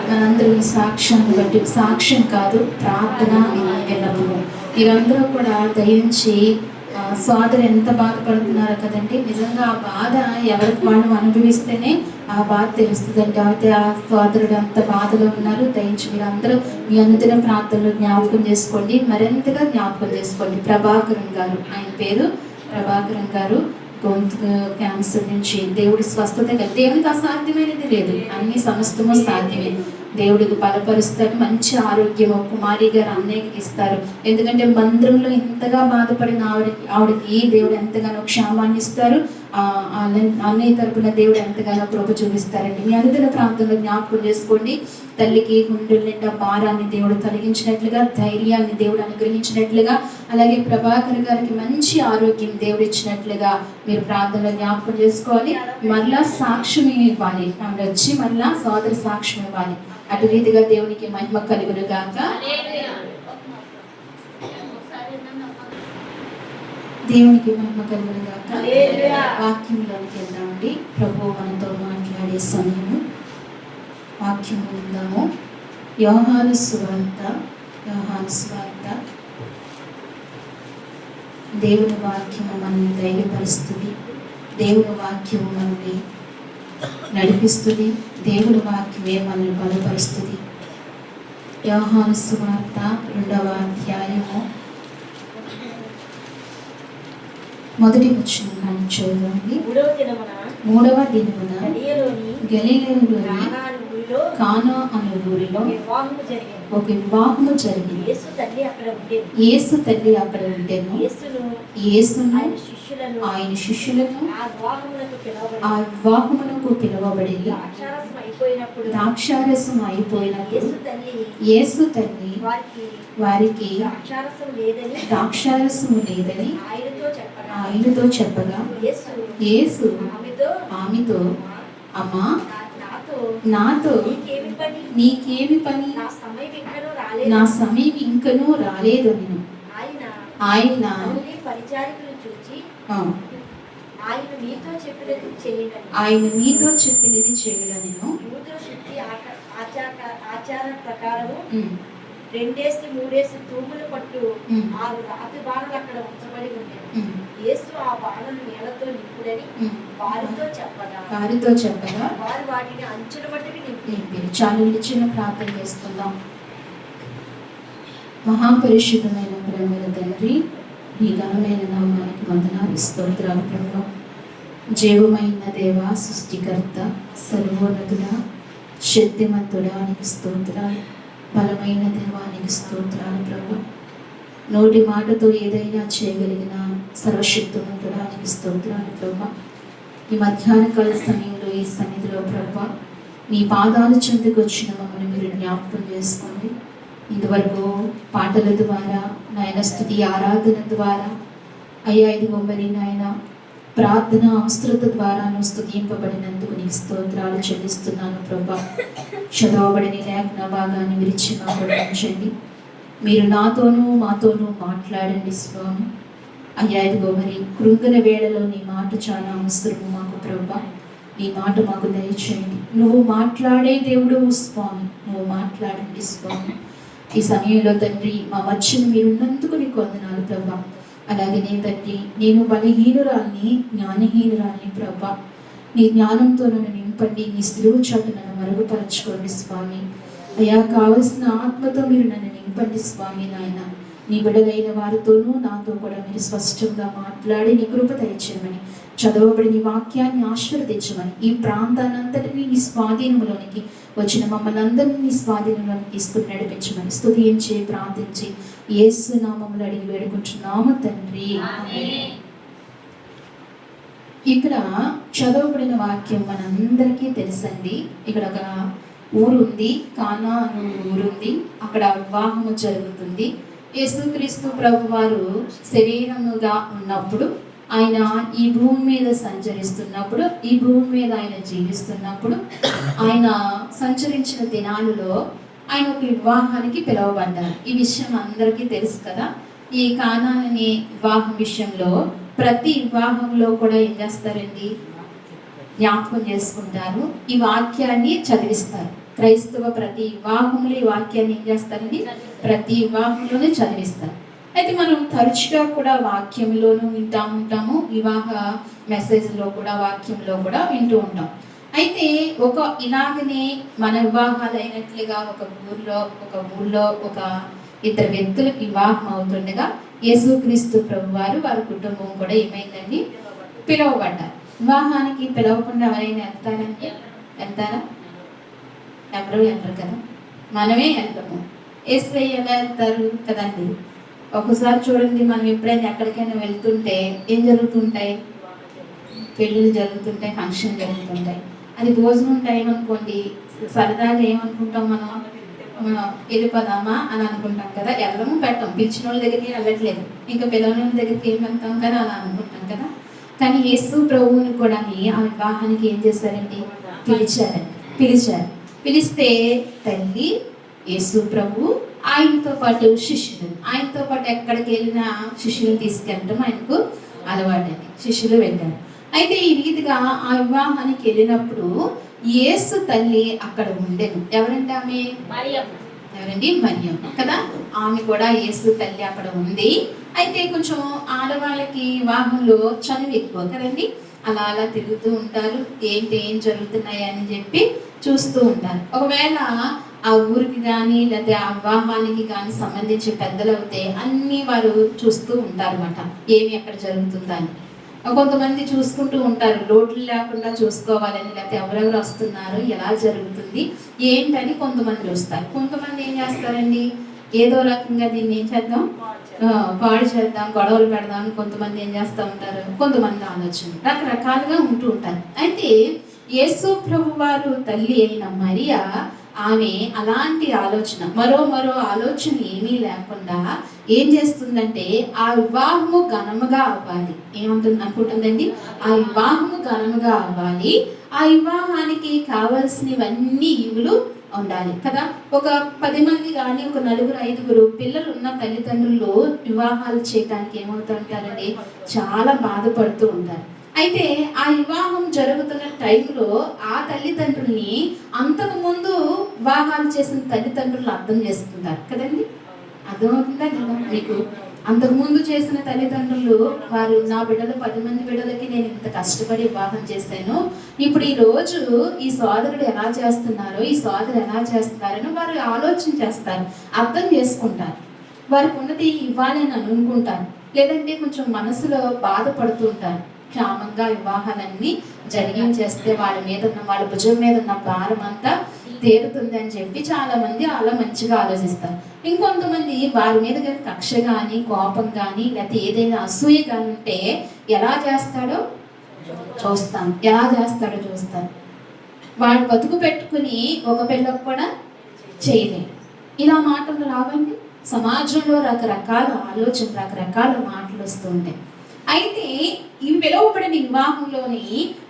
మనందరూ ఈ సాక్ష్యాన్ని బట్టి, సాక్ష్యం కాదు ప్రార్థన ఎల్లప్పుడూ. మీరందరూ కూడా దయించి సోదరు ఎంత బాధపడుతున్నారో కదండి. నిజంగా ఆ బాధ ఎవరికి వాళ్ళు అనుభవిస్తేనే ఆ బాధ తెలుస్తుందండి. అయితే ఆ సోదరుడు అంత బాధలో ఉన్నారు. దయించి మీరందరూ మీ అనుదిన ప్రార్థనలు జ్ఞాపకం చేసుకోండి, మరింతగా జ్ఞాపకం చేసుకోండి. ప్రభాకరన్ గారు, ఆయన పేరు ప్రభాకరన్ గారు, గొంతు క్యాన్సర్ నుంచి దేవుడి స్వస్థత. దేవుడికి అసాధ్యమైనది లేదు, అన్ని సమస్తము సాధ్యమే. దేవుడికి బలపరుస్తాడు, మంచి ఆరోగ్యము కుమారి గారు అన్నయ్యకి ఇస్తారు. ఎందుకంటే మందిరంలో ఇంతగా బాధపడిన ఆవిడకి దేవుడు ఎంతగానో క్షేమాన్ని ఇస్తారు. అన్నయ్య తరపున దేవుడు ఎంతగానో కృప చూపిస్తారండి. మీ అనుదిన ప్రాంతంలో జ్ఞాపకం చేసుకోండి. తల్లికి గుండెల నిండా భారాన్ని దేవుడు కలిగించినట్లుగా, ధైర్యాన్ని దేవుడు అనుగ్రహించినట్లుగా, అలాగే ప్రభాకర్ గారికి మంచి ఆరోగ్యం దేవుడు ఇచ్చినట్లుగా మీరు ప్రార్థనలో జ్ఞాపకం చేసుకోవాలి. మరలా సాక్ష్యం ఇవ్వాలి, ఆమె వచ్చి మరలా సోదరి సాక్ష్యం ఇవ్వాలి. అటు రీతిగా దేవునికి మహిమ కలుగును గాక. దేవునికి మహిమ కలుగును గాక. వాక్యంలోకి వెళ్దామండి. ప్రభు మనతో మాట్లాడే సమయము వాక్యం ఉందాము. యోహాను సువార్త దేవుని వాక్యము మనల్ని ధైర్యపరుస్తుంది. దేవుని వాక్యము మనల్ని నడిపిస్తుంది. దేవుని వాక్యమే మనల్ని బలపరుస్తుంది. యోహాను సువార్త 2వ అధ్యాయము 1వ వచనం చూడండి. 3వ దినమున గలిలయలోని కానా అనే ఊరిలో ఒక వివాహము జరిగింది. యేసు తల్లి అక్కడ ఉండెను. యేసును ఆయన శిష్యులను ఆ వివాహమునకు పిలువబడి ద్రాక్షారసం అయిపోయినప్పుడు యేసు తల్లి వారికి ద్రాక్షారసము లేదని ఆయనతో చెప్పగా యేసు ఆమెతో, అమ్మా, నాతో నీకేమి పని, నా సమయం ఇంకనూ రాలేదు అని ఆయన మీతో చెప్పినది చేయడని ఆచార ప్రకారము 2-3 తూముల పట్టు 6 రాతి బాణలు అక్కడ ఉంచబడి ఉండేవి. యేసు ఆ బాణలు నీళ్లతో నింపుడని వారితో చెప్పగా వారు వాటిని అంచుల మట్టుకు నింపారు. చాలు చిన్న ప్రార్థన చేసుకుందాం. మహాపరిశుద్ధమైన ప్రేమల తండ్రి, నీ ఘనమైన నామానికి వందనాలు, స్తోత్రాలు ప్రభు. జీవమైన దేవ, సృష్టికర్త, సర్వోన్నతుడ, శక్తిమంతుడా నీకు స్తోత్రాలు. బలమైన దేవానికి స్తోత్రాలు ప్రభు. నోటి మాటతో ఏదైనా చేయగలిగిన సర్వశక్తిమంతుడా నీకు స్తోత్రాలు ప్రభు. ఈ మధ్యాహ్న కాల సమయంలో ఈ సన్నిధిలో ప్రభు నీ పాదాల చెంతకు వచ్చిన మమ్మల్ని మీరు జ్ఞాపకం చేసుకోండి. ఇంతవరకు పాటల ద్వారా నాయన, స్తుతి ఆరాధన ద్వారా అయ్యా, ఇదిగో మరి నాయన ప్రార్థన అవసరత ద్వారా నువ్వు స్తుతింపబడినందుకు నీకు స్తోత్రాలు చెల్లిస్తున్నాను ప్రభా. చదవబడిన లేఖన భాగాన్ని విరిచి మాట్లాడించండి. మీరు నాతోనూ మాతోనూ మాట్లాడండి స్వామి. అయ్యా, ఇదిగో మరి కృంగిన వేళలో నీ మాట చాలా అవసరము మాకు ప్రభా. నీ మాట మాకు దయచేయండి. నువ్వు మాట్లాడే దేవుడు స్వామి, నువ్వు మాట్లాడండి స్వామి. ఈ సమయంలో తండ్రి మా మధ్యను మీరు ఉన్నందుకు నీకు వందనాలు ప్రభా. అలాగే తండ్రి, నేను బలహీనురాల్ని, జ్ఞానహీనురాల్ని ప్రభా. నీ జ్ఞానంతో నన్ను నింపండి, నీ సిలువు చాటు నన్ను మరుగుపరచుకోండి స్వామి. అయ్యా, కావలసిన ఆత్మతో మీరు నన్ను నింపండి స్వామి. నాయన, నీ బిడ్డలైన వారితోనూ నాతో కూడా మీరు స్పష్టంగా మాట్లాడి నీ కృప దయచేయమని, చదవబడి నీ వాక్యాన్ని ఆశీర్వదించమని, ఈ ప్రాంతాన్నంతటినీ నీ స్వాధీనంలోనికి వచ్చిన మమ్మల్ని అందరినీ నీ స్వాధీనంలోనికి తీసుకుని నడిపించమని స్తుతించి ప్రార్థించి యేసు నామములో అడిగి వేడుకుంటున్నాము తండ్రి. ఇక్కడ చదవబడిన వాక్యం మనందరికీ తెలుసండి. ఇక్కడ ఒక ఊరుంది, కానా అనే ఊరుంది. అక్కడ వివాహము జరుగుతుంది. యేసుక్రీస్తు ప్రభు వారు శరీరముగా ఉన్నప్పుడు, ఆయన ఈ భూమి మీద సంచరిస్తున్నప్పుడు, ఈ భూమి మీద ఆయన జీవిస్తున్నప్పుడు, ఆయన సంచరించిన దినాలలో ఆయన ఒక వివాహానికి పిలువబడ్డారు. ఈ విషయం అందరికీ తెలుసు కదా. ఈ కానా అనే వివాహం విషయంలో ప్రతి వివాహంలో కూడా ఏం చేస్తారండి, జ్ఞాపకం చేసుకుంటారు. ఈ వాక్యాన్ని చదివిస్తారు. క్రైస్తవ ప్రతి వివాహంలో ఈ వాక్యాన్ని ఏం చేస్తారండి? ప్రతి వివాహంలోనే చదివిస్తారు. అయితే మనం తరచుగా కూడా వాక్యంలోనూ వింటూ ఉంటాము, వివాహ మెసేజ్లో కూడా వాక్యంలో కూడా వింటూ ఉంటాం. అయితే ఇలాగనే మన వివాహాలు అయినట్లుగా ఊళ్ళో ఒక ఇద్దరు వ్యక్తులకు వివాహం అవుతుండగా యేసుక్రీస్తు ప్రభు వారి కుటుంబం కూడా ఏమైందండి? పిలువబడ్డారు. వివాహానికి పిలవకుండా ఎవరైనా వెళ్తారా? ఎవరు వెళ్ళరు కదా, మనమే వెళ్తాము. యేసయ్య ఎలా వెళ్తారు కదండి. ఒకసారి చూడండి, మనం ఎప్పుడైనా ఎక్కడికైనా వెళ్తుంటే ఏం జరుగుతుంటాయి? పెళ్ళిళ్ళు జరుగుతుంటాయి, ఫంక్షన్ జరుగుతుంటాయి. అది భోజనం టైం అనుకోండి, సరదాగా ఏమనుకుంటాం మనం? వెళ్ళిపోదామా అని అనుకుంటాం కదా. వెళ్ళము, పెట్టాం. పిలిచిన వాళ్ళ దగ్గరికి వెళ్ళట్లేదు, ఇంకా పిలవని వాళ్ళ దగ్గరికి ఏం వెళ్తాం కదా, అలా అనుకుంటాం కదా. కానీ యేసు ప్రభువుని కూడా ఆ వివాహానికి ఏం చేశారండి? పిలిచారు. పిలిస్తే తల్లి, యేసు ప్రభు, ఆయనతో పాటు ఎక్కడికి వెళ్ళినా శిష్యులను తీసుకెళ్ళడం ఆయనకు అలవాటండి. శిష్యులు వెళ్ళారు. అయితే ఈ రీతిగా ఆ వివాహానికి వెళ్ళినప్పుడు యేసు తల్లి అక్కడ ఉండేది. ఎవరంటే ఆమె? మరియం కదా. ఆమె కూడా యేసు తల్లి అక్కడ ఉంది. అయితే కొంచెం ఆడవాళ్ళకి వివాహంలో చనువు ఎక్కువ కదండి. అలా తిరుగుతూ ఉంటారు, ఏం జరుగుతున్నాయి అని చెప్పి చూస్తూ ఉంటారు. ఒకవేళ ఆ ఊరికి కానీ లేకపోతే ఆ వివాహానికి కానీ సంబంధించి పెద్దలు అవుతే అన్నీ వారు చూస్తూ ఉంటారు అన్నమాట, ఏమి ఎక్కడ జరుగుతుందని. కొంతమంది చూసుకుంటూ ఉంటారు, లోట్లు లేకుండా చూసుకోవాలని, లేకపోతే ఎవరెవరు వస్తున్నారు, ఎలా జరుగుతుంది ఏంటని కొంతమంది చూస్తారు. కొంతమంది ఏం చేస్తారండి? ఏదో రకంగా దీన్ని ఏం చేద్దాం, పాడు చేద్దాం, గొడవలు పెడదాం అని కొంతమంది ఏం చేస్తూ ఉంటారు. కొంతమంది ఆలోచన రకరకాలుగా ఉంటూ ఉంటారు. అయితే యేసు ప్రభు వారు తల్లి అయిన మరియా, ఆమె అలాంటి ఆలోచన మరో ఆలోచన ఏమీ లేకుండా ఏం చేస్తుందంటే ఆ వివాహము ఘనముగా అవ్వాలి. అనుకుంటుందండి? ఆ వివాహము ఘనముగా అవ్వాలి, ఆ వివాహానికి కావలసినవన్నీ ఇవులు ఉండాలి కదా. ఒక 10 మంది కానీ ఒక 4-5 పిల్లలు ఉన్న తల్లిదండ్రులు వివాహాలు చేయడానికి ఏమవుతుంటారండి? చాలా బాధపడుతూ ఉంటారు. అయితే ఆ వివాహం జరుగుతున్న టైంలో ఆ తల్లిదండ్రుల్ని అంతకు ముందు వివాహాలు చేసిన తల్లిదండ్రులు అర్థం చేసుకుంటారు కదండి. అర్థమవుతుందా కదా మీకు? అంతకుముందు చేసిన తల్లిదండ్రులు వారు, నా బిడ్డలు 10 మంది బిడ్డలకి నేను ఇంత కష్టపడి వివాహం చేశాను, ఇప్పుడు ఈ రోజు ఈ సోదరుడు ఎలా చేస్తున్నారో, ఈ సోదరు ఎలా చేస్తున్నారని వారు ఆలోచన చేస్తారు, అర్థం చేసుకుంటారు. వారికి ఉన్నది ఇవ్వాలని అనుకుంటారు, లేదంటే కొంచెం మనసులో బాధపడుతూ ఉంటారు. క్షేమంగా వివాహాలన్నీ జరిగించేస్తే వాళ్ళ భుజం మీద ఉన్న భారం అంతా తీరుతుంది అని చెప్పి చాలా మంది అలా మంచిగా ఆలోచిస్తారు. ఇంకొంతమంది వారి మీద కానీ కక్ష కానీ కోపం కానీ లేకపోతే ఏదైనా అసూయ కానీ ఉంటే ఎలా చేస్తాడో చూస్తాను. వాడు బతుకు పెట్టుకుని ఒక పిల్లకు కూడా చేయలేడు. ఇలా మాటలు రావండి. సమాజంలో రకరకాల ఆలోచన, రకరకాల మాటలు వస్తూ ఉంటాయి. అయితే ఈ పిలువబడిన వివాహంలోని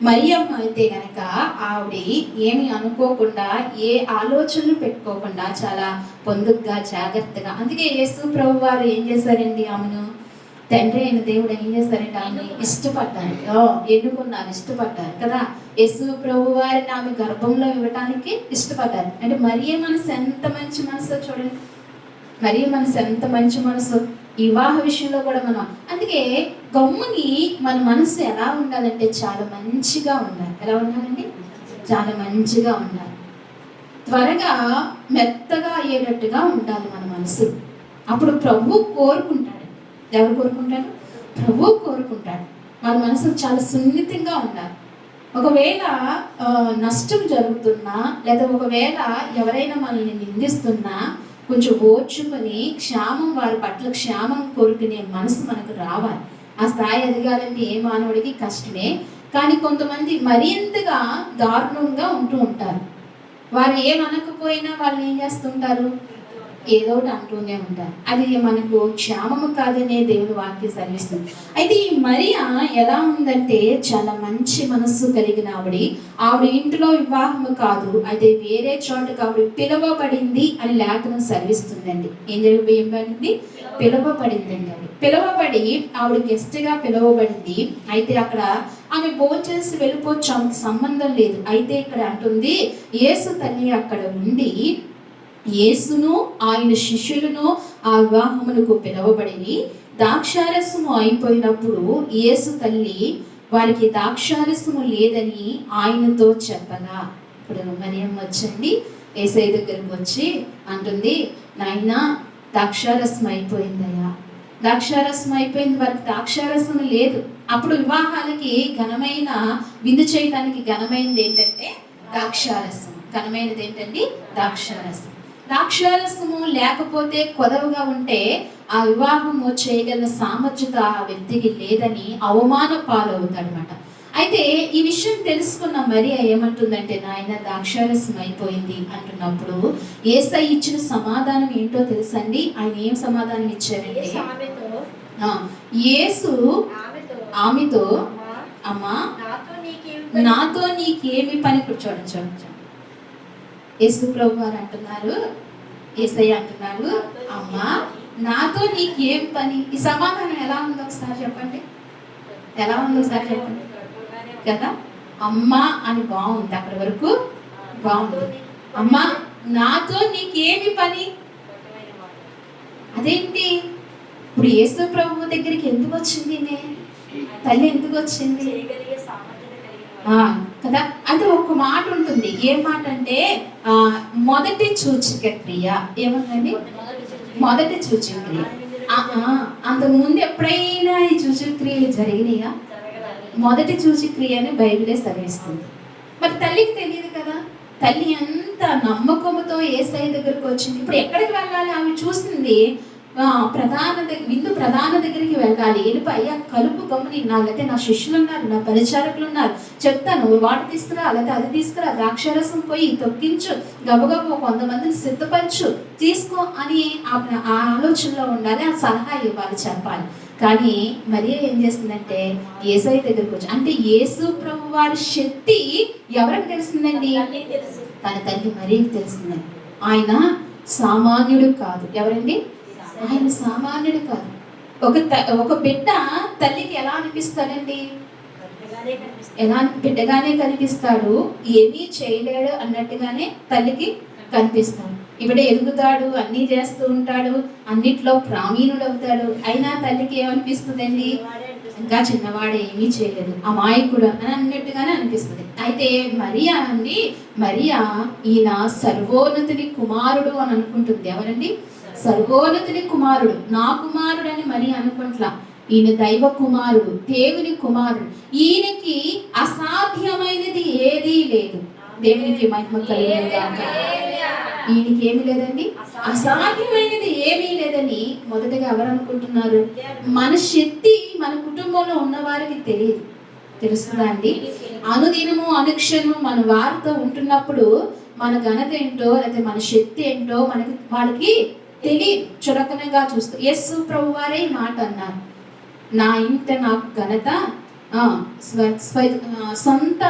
మరియమ్మ అయితే గనక ఆవిడ ఏమి అనుకోకుండా, ఏ ఆలోచనలు పెట్టుకోకుండా చాలా పొందుగ్గా, జాగ్రత్తగా, అందుకే యేసు ప్రభు వారు ఏం చేశారండి? ఆమెను తండ్రి అయిన దేవుడు ఏం చేశారంటే ఆమెను ఇష్టపడ్డారు కదా. యేసు ప్రభు వారిని ఆమె గర్భంలో ఇవ్వటానికి ఇష్టపడ్డారు. అంటే మరియ మనసు ఎంత మంచి మనసు చూడండి. మరియ మనసు ఎంత మంచి మనసు. వివాహ విషయంలో కూడా మనం అందుకే గమ్ముని మన మనసు ఎలా ఉండాలంటే చాలా మంచిగా ఉండాలి. ఎలా ఉండాలండి? చాలా మంచిగా ఉండాలి. త్వరగా మెత్తగా అయ్యేటట్టుగా ఉండాలి మన మనసు. అప్పుడు ప్రభు కోరుకుంటాడు. ఎవరు కోరుకుంటాడు? ప్రభు కోరుకుంటాడు. మన మనసు చాలా సున్నితంగా ఉండాలి. ఒకవేళ నష్టం జరుగుతున్నా లేదా ఒకవేళ ఎవరైనా మనల్ని నిందిస్తున్నా కొంచెం ఓర్చుకొని వారి పట్ల క్షేమం కోరుకునే మనసు మనకు రావాలి. ఆ స్థాయి ఎదగాలంటే ఏ మానవుడికి కష్టమే. కానీ కొంతమంది మరింతగా దారుణంగా ఉంటూ ఉంటారు. వారు ఏమనకపోయినా వాళ్ళు ఏం చేస్తుంటారు? ఏదో ఒకటి అంటూనే ఉంటారు. అది మనకు క్షేమము కాదనే దేవుని వాక్యం సెలవిస్తుంది. అయితే ఈ మరియా ఎలా ఉందంటే చాలా మంచి మనస్సు కలిగిన ఆవిడ ఇంటిలో వివాహము కాదు, అయితే వేరే చోటకు ఆవిడ పిలువబడింది అని లేఖనం సెలవిస్తుందండి. ఏం పడింది? పిలువబడిందండి. అది పిలువబడి ఆవిడ గెస్ట్గా పిలువబడింది. అయితే అక్కడ ఆమె భోంచేసి వెళ్ళిపోవచ్చు, ఆమెకు సంబంధం లేదు. అయితే ఇక్కడ అంటుంది యేసు తల్లి అక్కడ ఉండి యేసును ఆయన శిష్యులను ఆ వివాహమునకు పిలువబడి ద్రాక్షారసము అయిపోయినప్పుడు యేసు తల్లి వారికి ద్రాక్షారసము లేదని ఆయనతో చెప్పగా, ఇప్పుడు మరియమ్మ వచ్చండి యేసయ్య దగ్గరకు వచ్చి అంటుంది, నాయనా ద్రాక్షారసం అయిపోయిందయ్యా, ద్రాక్షారసం అయిపోయింది, వారికి ద్రాక్షారసం లేదు. అప్పుడు వివాహాలకి ఘనమైన విందు చేయడానికి ఘనమైనది ఏంటంటే ద్రాక్షారసం. ఘనమైనది ఏంటండి? ద్రాక్షారసం. ద్రాక్షారసము లేకపోతే కొదవగా ఉంటే ఆ వివాహము చేయగల సామర్థ్యత ఆ వ్యక్తికి లేదని అవమాన పాలవుతాడనమాట. అయితే ఈ విషయం తెలుసుకున్న మరియా ఏమంటుందంటే, నాయన ద్రాక్షారసం అయిపోయింది అంటున్నప్పుడు యేసయ్య ఇచ్చిన సమాధానం ఏంటో తెలుసండి? ఆయన ఏం సమాధానం ఇచ్చారంటే, యేసు ఆమెతో అమ్మా నాతో నీకేమి పని? చూడండి యేసు ప్రభు వారు అంటున్నారు, యేసయ్య అంటున్నాడు, అమ్మా నాతో నీకేం పని? ఈ సమాధానం ఎలా ఉందో ఒకసారి చెప్పండి. ఎలా ఉందో ఒకసారి చెప్పండి కదా. అమ్మా అని బాగుంది, అక్కడి వరకు బాగుంది. అమ్మా నాతో నీకేమి పని? అదేంటి? ఇప్పుడు యేసు ప్రభు దగ్గరికి ఎందుకు వచ్చింది తల్లి? ఎందుకు వచ్చింది కదా? అది ఒక మాట ఉంటుంది. ఏ మాట అంటే మొదటి సూచిక క్రియ. ఏముందండి? మొదటి సూచిక క్రియ. అంతకు ముందు ఎప్పుడైనా ఈ సూచిక క్రియలు జరిగినాయా? మొదటి సూచిక క్రియ అని బైబిలే సెలవిస్తుంది. మరి తల్లికి తెలియదు కదా. తల్లి ఎంత నమ్మకంతో యేసయ్య దగ్గరకు వచ్చింది. ఇప్పుడు ఎక్కడికి వెళ్ళాలి? ఆమె చూసింది విందు ప్రధాన దగ్గరికి వెళ్ళాలి. వెళ్ళిపోయి కలుపు గమ్ముని, లేకపోతే నా శిష్యులు ఉన్నారు, నా పరిచారకులు ఉన్నారు, చెప్తాను వాటి తీసుకురా, లేకపోతే అది తీసుకురా, ద్రాక్షారసం పోయి తొక్కించు, గబగబ కొంతమందిని సిద్ధపరచు, తీసుకో అని ఆ ఆలోచనలో ఉండాలి. ఆ సలహా ఇవ్వాలి, చెప్పాలి. కానీ మరి ఏం చేస్తుందంటే యేసయ్య దగ్గరికి వచ్చి, అంటే యేసు ప్రభు వారి శక్తి ఎవరికి తెలిసిందండి? తన తల్లి మరియకి తెలిసిందండి. ఆయన సామాన్యుడు కాదు. ఎవరండి? ఆయన సామాన్యుడు కాదు. ఒక బిడ్డ తల్లికి ఎలా అనిపిస్తాడండి? ఎలా బిడ్డగానే కనిపిస్తాడు, ఏమీ చేయలేడు అన్నట్టుగానే తల్లికి కనిపిస్తాడు. ఇప్పుడు ఎదుగుతాడు, అన్నీ చేస్తూ ఉంటాడు, అన్నిట్లో ప్రావీణుడు అవుతాడు. అయినా తల్లికి ఏమనిపిస్తుందండి? ఇంకా చిన్నవాడు, ఏమీ చేయలేదు, అమాయకుడు అని అన్నట్టుగానే అనిపిస్తుంది. అయితే మరియా ఈయన సర్వోన్నతుని కుమారుడు అని అనుకుంటుంది. ఎవరండి? సర్వోన్నతుని కుమారుడు, నా కుమారుడు అని మరి అనుకుంటా. ఈయన దైవ కుమారుడు, దేవుని కుమారుడు. ఈయనకి అసాధ్యమైనది ఏదీ లేదు. దేవునికి మహిమ కలుగునుగాక. ఈయనకి ఏమి లేదండి, అసాధ్యమైనది ఏమీ లేదని మొదటగా ఎవరు అనుకుంటున్నారు? మన శక్తి మన కుటుంబంలో ఉన్న వారికి తెలియదు. తెలుస్తుందా అండి? అనుదినము అనుక్షణము మన వారితో ఉంటున్నప్పుడు మన ఘనత ఏంటో, లేకపోతే మన శక్తి ఏంటో వాళ్ళకి తెలియదు. చులకనగా చూస్తూ యేసు ప్రభు వారే ఈ మాట అన్నారు, నా ఇంట నాకు ఘనత సొంత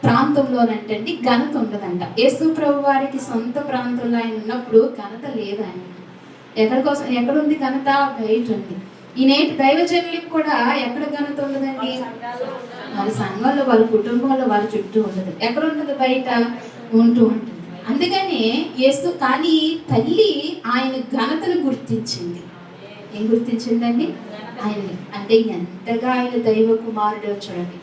ప్రాంతంలోనంటండి ఘనత ఉండదంట. యేసు ప్రభు వారికి సొంత ప్రాంతంలో ఆయన ఉన్నప్పుడు ఘనత లేదు. ఆయన ఎక్కడుంది ఘనత? బయట ఉంది. ఈ నేటి దైవజనులకు కూడా ఎక్కడ ఘనత ఉండదండి? వారి సంఘంలో, వారి కుటుంబంలో, వారి చుట్టూ ఉండదు. ఎక్కడ ఉండదు? బయట ఉంటూ ఉంటుంది. అందుకని కానీ తల్లి ఆయన ఘనతను గుర్తించింది. ఏం గుర్తించిందండి? ఆయన అంటే ఎంతగా ఆయన దైవ కుమారుడు చూడండి.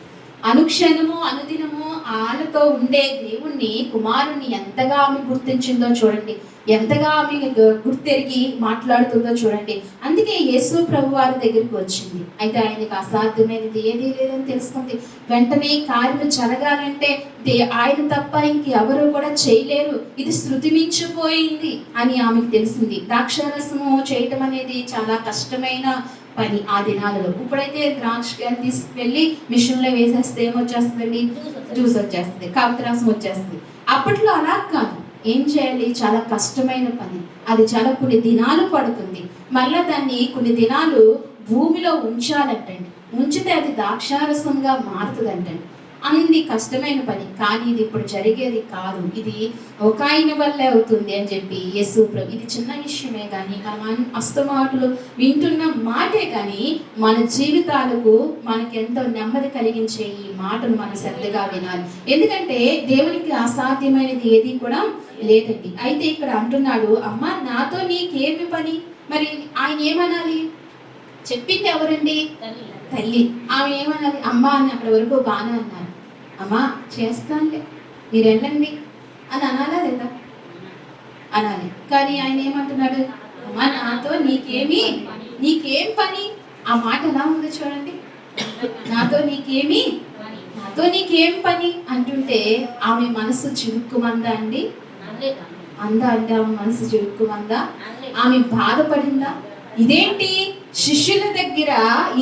అనుక్షణము అనుదినము ఆమెతో ఉండే దేవుణ్ణి, కుమారుణ్ణి ఎంతగా ఆమె గుర్తించిందో చూడండి, ఎంతగా ఆమె గుర్తెరిగి మాట్లాడుతుందో చూడండి. అందుకే యేసు ప్రభు వారి దగ్గరికి వచ్చింది. అయితే ఆయనకు అసాధ్యమైనది ఏదీ లేదని తెలుసుకుంది. వెంటనే కార్యం జరగాలంటే ఆయన తప్ప ఇంకెవరు కూడా చేయలేరు, ఇది శృతి మించిపోయింది అని ఆమెకు తెలిసింది. ద్రాక్షారసము చేయటం అనేది చాలా కష్టమైన పని ఆ దినాలలో. ఇప్పుడైతే ద్రాక్ష తీసుకువెళ్ళి మిషన్లో వేసేస్తే ఏమొచ్చేస్తుందండి? జ్యూస్ వచ్చేస్తుంది, కాపుతరాసం వచ్చేస్తుంది. అప్పట్లో అలా కాదు. ఏం చేయాలి? చాలా కష్టమైన పని, అది చాలా కొన్ని దినాలు పడుతుంది. మళ్ళీ దాన్ని కొన్ని దినాలు భూమిలో ఉంచాలంటండి. ఉంచితే అది ద్రాక్షారసంగా మారుతుందంటండి. అన్ని కష్టమైన పని, కానీ ఇది ఇప్పుడు జరిగేది కాదు, ఇది ఒక ఆయన వల్లే అవుతుంది అని చెప్పి యేసు ప్రభు. ఇది చిన్న విషయమే కానీ మనం అస్తమాటులు వింటున్న మాటే కానీ మన జీవితాలకు మనకి ఎంతో నెమ్మది కలిగించే ఈ మాటను మనం శ్రద్ధగా వినాలి. ఎందుకంటే దేవునికి అసాధ్యమైనది ఏది కూడా లేదండి. అయితే ఇక్కడ అంటున్నాడు, అమ్మ నాతో నీకేమి పని? మరి ఆయన ఏమనాలి? చెప్పింది ఎవరండి? తల్లి. ఆమె ఏమనాలి? అమ్మ అని అక్కడ వరకు బాగా అన్నారు. అమ్మా చేస్తానులే, మీరు వెళ్ళండి అని అనాలా లేదా? అనాలి. కానీ ఆయన ఏమంటున్నాడు? అమ్మా నాతో నీకేం పని? ఆ మాట ఎలా ఉంది చూడండి. నాతో నీకేం పని అంటుంటే ఆమె మనసు చిరుక్కుమందా అండి? అందా అంటే ఆమె మనసు చిరుక్కుమందా? ఆమె బాధపడిందా? ఇదేంటి శిష్యుల దగ్గర,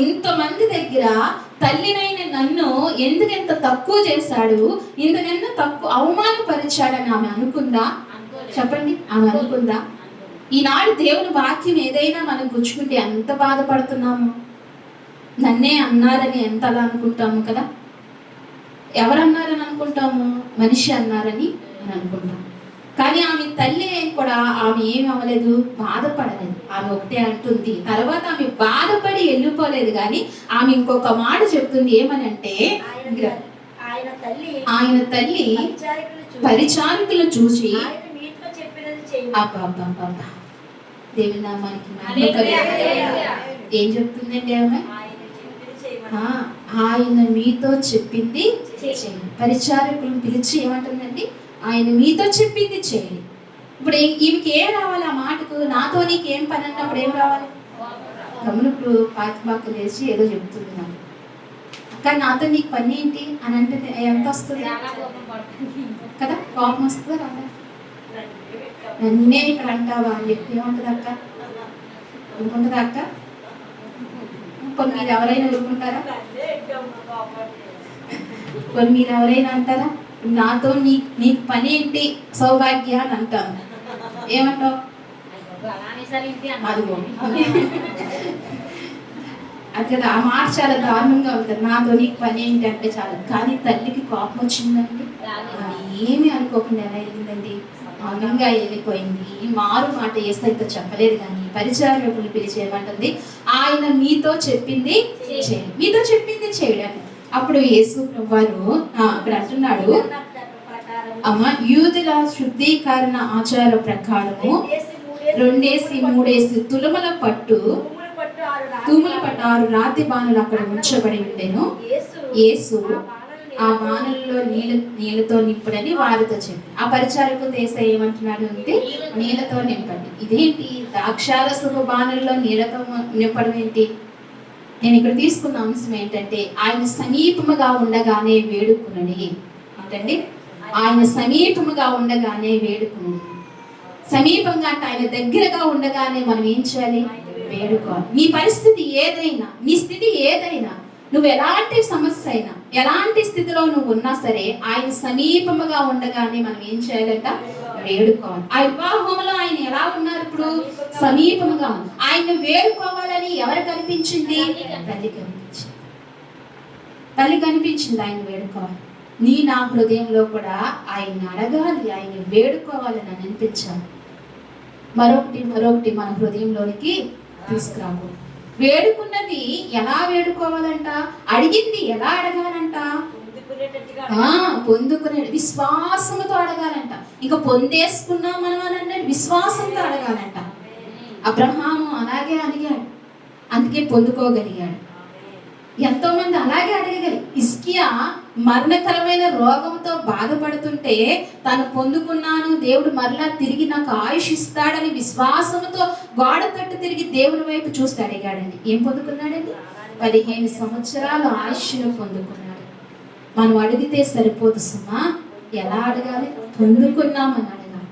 ఇంతమంది దగ్గర తల్లినైన నన్ను ఎందుకెంత తక్కువ చేశాడు, ఇంతకెంత తక్కువ అవమానపరిచాడని ఆమె అనుకుందా? చెప్పండి, ఆమె అనుకుందా? ఈనాడు దేవుని వాక్యం ఏదైనా మనం గుచ్చుకుంటే ఎంత బాధపడుతున్నాము. నన్నే అన్నారని ఎంత అలా అనుకుంటాము కదా. ఎవరన్నారని అనుకుంటాము? మనిషి అన్నారని అనుకుంటాము. కానీ ఆమె తల్లి కూడా ఆమె ఏమి అవ్వలేదు, బాధపడలేదు. ఆమె ఒకటే అంటుంది. తర్వాత ఆమె బాధపడి వెళ్ళిపోలేదు, కానీ ఆమె ఇంకొక మాట చెప్తుంది. ఏమని అంటే, ఆయన తల్లి పరిచారికులు చూసి దేవుని నామానికి ఏం చెప్తుందండి ఆమె? ఆయన మీతో చెప్పింది చేయండి. పరిచారికులను పిలిచి ఏమంటుందండి? ఆయన మీతో చెప్పింది చేయండి. ఇప్పుడు ఈమెకి ఏం రావాలి ఆ మాటకు? నాతో నీకేం పని అన్నప్పుడు ఏం రావాలి? గమనిప్పుడు పాతిపాకు లేచి ఏదో చెప్తుంది నాకు, అక్క నాతో నీకు పని ఏంటి అని అంటే ఎంత వస్తుంది కదా? కోపం వస్తుందా రాదా? నన్నే ఇక్కడ అంటావా అని చెప్పి ఏముంటుంది అక్క? ఊరుకుంటుందా అక్క? కొన్ని మీరు ఎవరైనా ఊరుకుంటారా? కొన్ని మీరు ఎవరైనా అంటారా? నాతో నీకు పని ఏంటి సౌభాగ్య అని అంటాను. ఏమంటావు? అది కదా, ఆ మాట చాలా దారుణంగా ఉంటుంది. నాతో నీకు పని ఏంటి అంటే చాలు. కానీ తల్లికి కోపం వచ్చిందండి, ఏమి అనుకోకుండా ఎలా వెళ్ళిందండి? మౌనంగా వెళ్ళిపోయింది. మారు మాట ఏసైతో చెప్పలేదు, కానీ పరిచారకులు పిలిచి ఏమంటుంది? ఆయన మీతో చెప్పింది చేయండి, మీతో చెప్పింది చేయడానికి. అప్పుడు యేసు ప్రభువారు అక్కడ అంటున్నాడు, అమ్మ యూదుల శుద్ధీకరణ ఆచార ప్రకారము 2-3 తులముల పట్టు 6 రాతి బాణలు అక్కడ ఉంచబడి ఉండెను. యేసు ఆ బాణల్లో నీళ్ళతో నింపుడని వారితో చెప్పి, ఆ పరిచారకులు దేశం ఏమంటున్నాడు అంటే నీళ్ళతో నింపండి. ఇదేంటి? ద్రాక్షారసపు బాణల్లో నీళ్ళతో నింపడం ఏంటి? నేను ఇక్కడ తీసుకున్న అంశం ఏంటంటే, ఆయన సమీపముగా ఉండగానే వేడుకునని. ఏంటండి? ఆయన సమీపముగా ఉండగానే వేడుకునని. సమీపంగా అంటే ఆయన దగ్గరగా ఉండగానే మనం ఏం చేయాలి? వేడుకోవాలి. నీ పరిస్థితి ఏదైనా, నీ స్థితి ఏదైనా, నువ్వు ఎలాంటి సమస్య అయినా, ఎలాంటి స్థితిలో నువ్వు ఉన్నా సరే, ఆయన సమీపముగా ఉండగానే మనం ఏం చేయాలంట? వేడుకోవాలి. ఆ వివాహంలో ఆయన ఎలా ఉన్నారు? ఇప్పుడు సమీపముగా. ఆయన వేడుకోవాలని ఎవరు కనిపించింది? తల్లి కనిపించింది. తల్లి కనిపించింది ఆయన వేడుకోవాలి. నా హృదయంలో కూడా ఆయన అడగాలి, ఆయన వేడుకోవాలని అనిపించాలి. మరొకటి మన హృదయంలోనికి తీసుకురాకూడదు. వేడుకున్నది ఎలా వేడుకోవాలంట? అడిగింది ఎలా అడగాలంట? పొందుకునే విశ్వాసంతో అడగాలంట. ఇంకా పొందేసుకున్నాం మనం అని విశ్వాసంతో అడగాలంట. అబ్రహాము అలాగే అడిగాడు, అందుకే పొందుకోగలిగాడు. ఎంతో మంది అలాగే అడగగలి. హిజ్కియా మరణకరమైన రోగంతో బాధపడుతుంటే తను పొందుకున్నాను, దేవుడు మరలా తిరిగి నాకు ఆయుష్ ఇస్తాడని విశ్వాసంతో గోడ తట్టు తిరిగి దేవుని వైపు చూస్తే అడిగాడండి. ఏం పొందుకున్నాడండి? 15 సంవత్సరాల ఆయుష్ను పొందుకున్నాడు. మనం అడిగితే సరిపోదు సుమా. ఎలా అడగాలి? పొందుకున్నామని అడగాలి.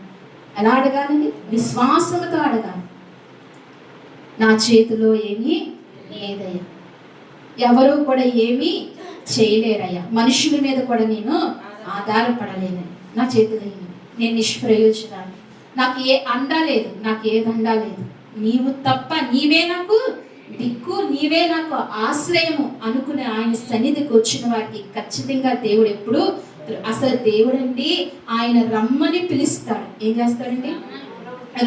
ఎలా అడగాలండి? విశ్వాసంతో అడగాలి. నా చేతిలో ఏమీ లేదయ్యా, ఎవరు కూడా ఏమీ చేయలేరయ్యా, మనుషుల మీద కూడా నేను ఆధారపడలేనని, నా చేతిలో ఏమి నేను నిష్ప్రయోజనాన్ని, నాకు ఏ అండా లేదు, నాకు ఏ దండా లేదు, నీవు తప్ప, నీవే నాకు దిక్కు, నీవే నాకు ఆశ్రయము అనుకునే ఆయన సన్నిధికి వచ్చిన వారికి ఖచ్చితంగా దేవుడు ఎప్పుడు, అసలు దేవుడండి ఆయన రమ్మని పిలుస్తాడు. ఏం చేస్తాడండి?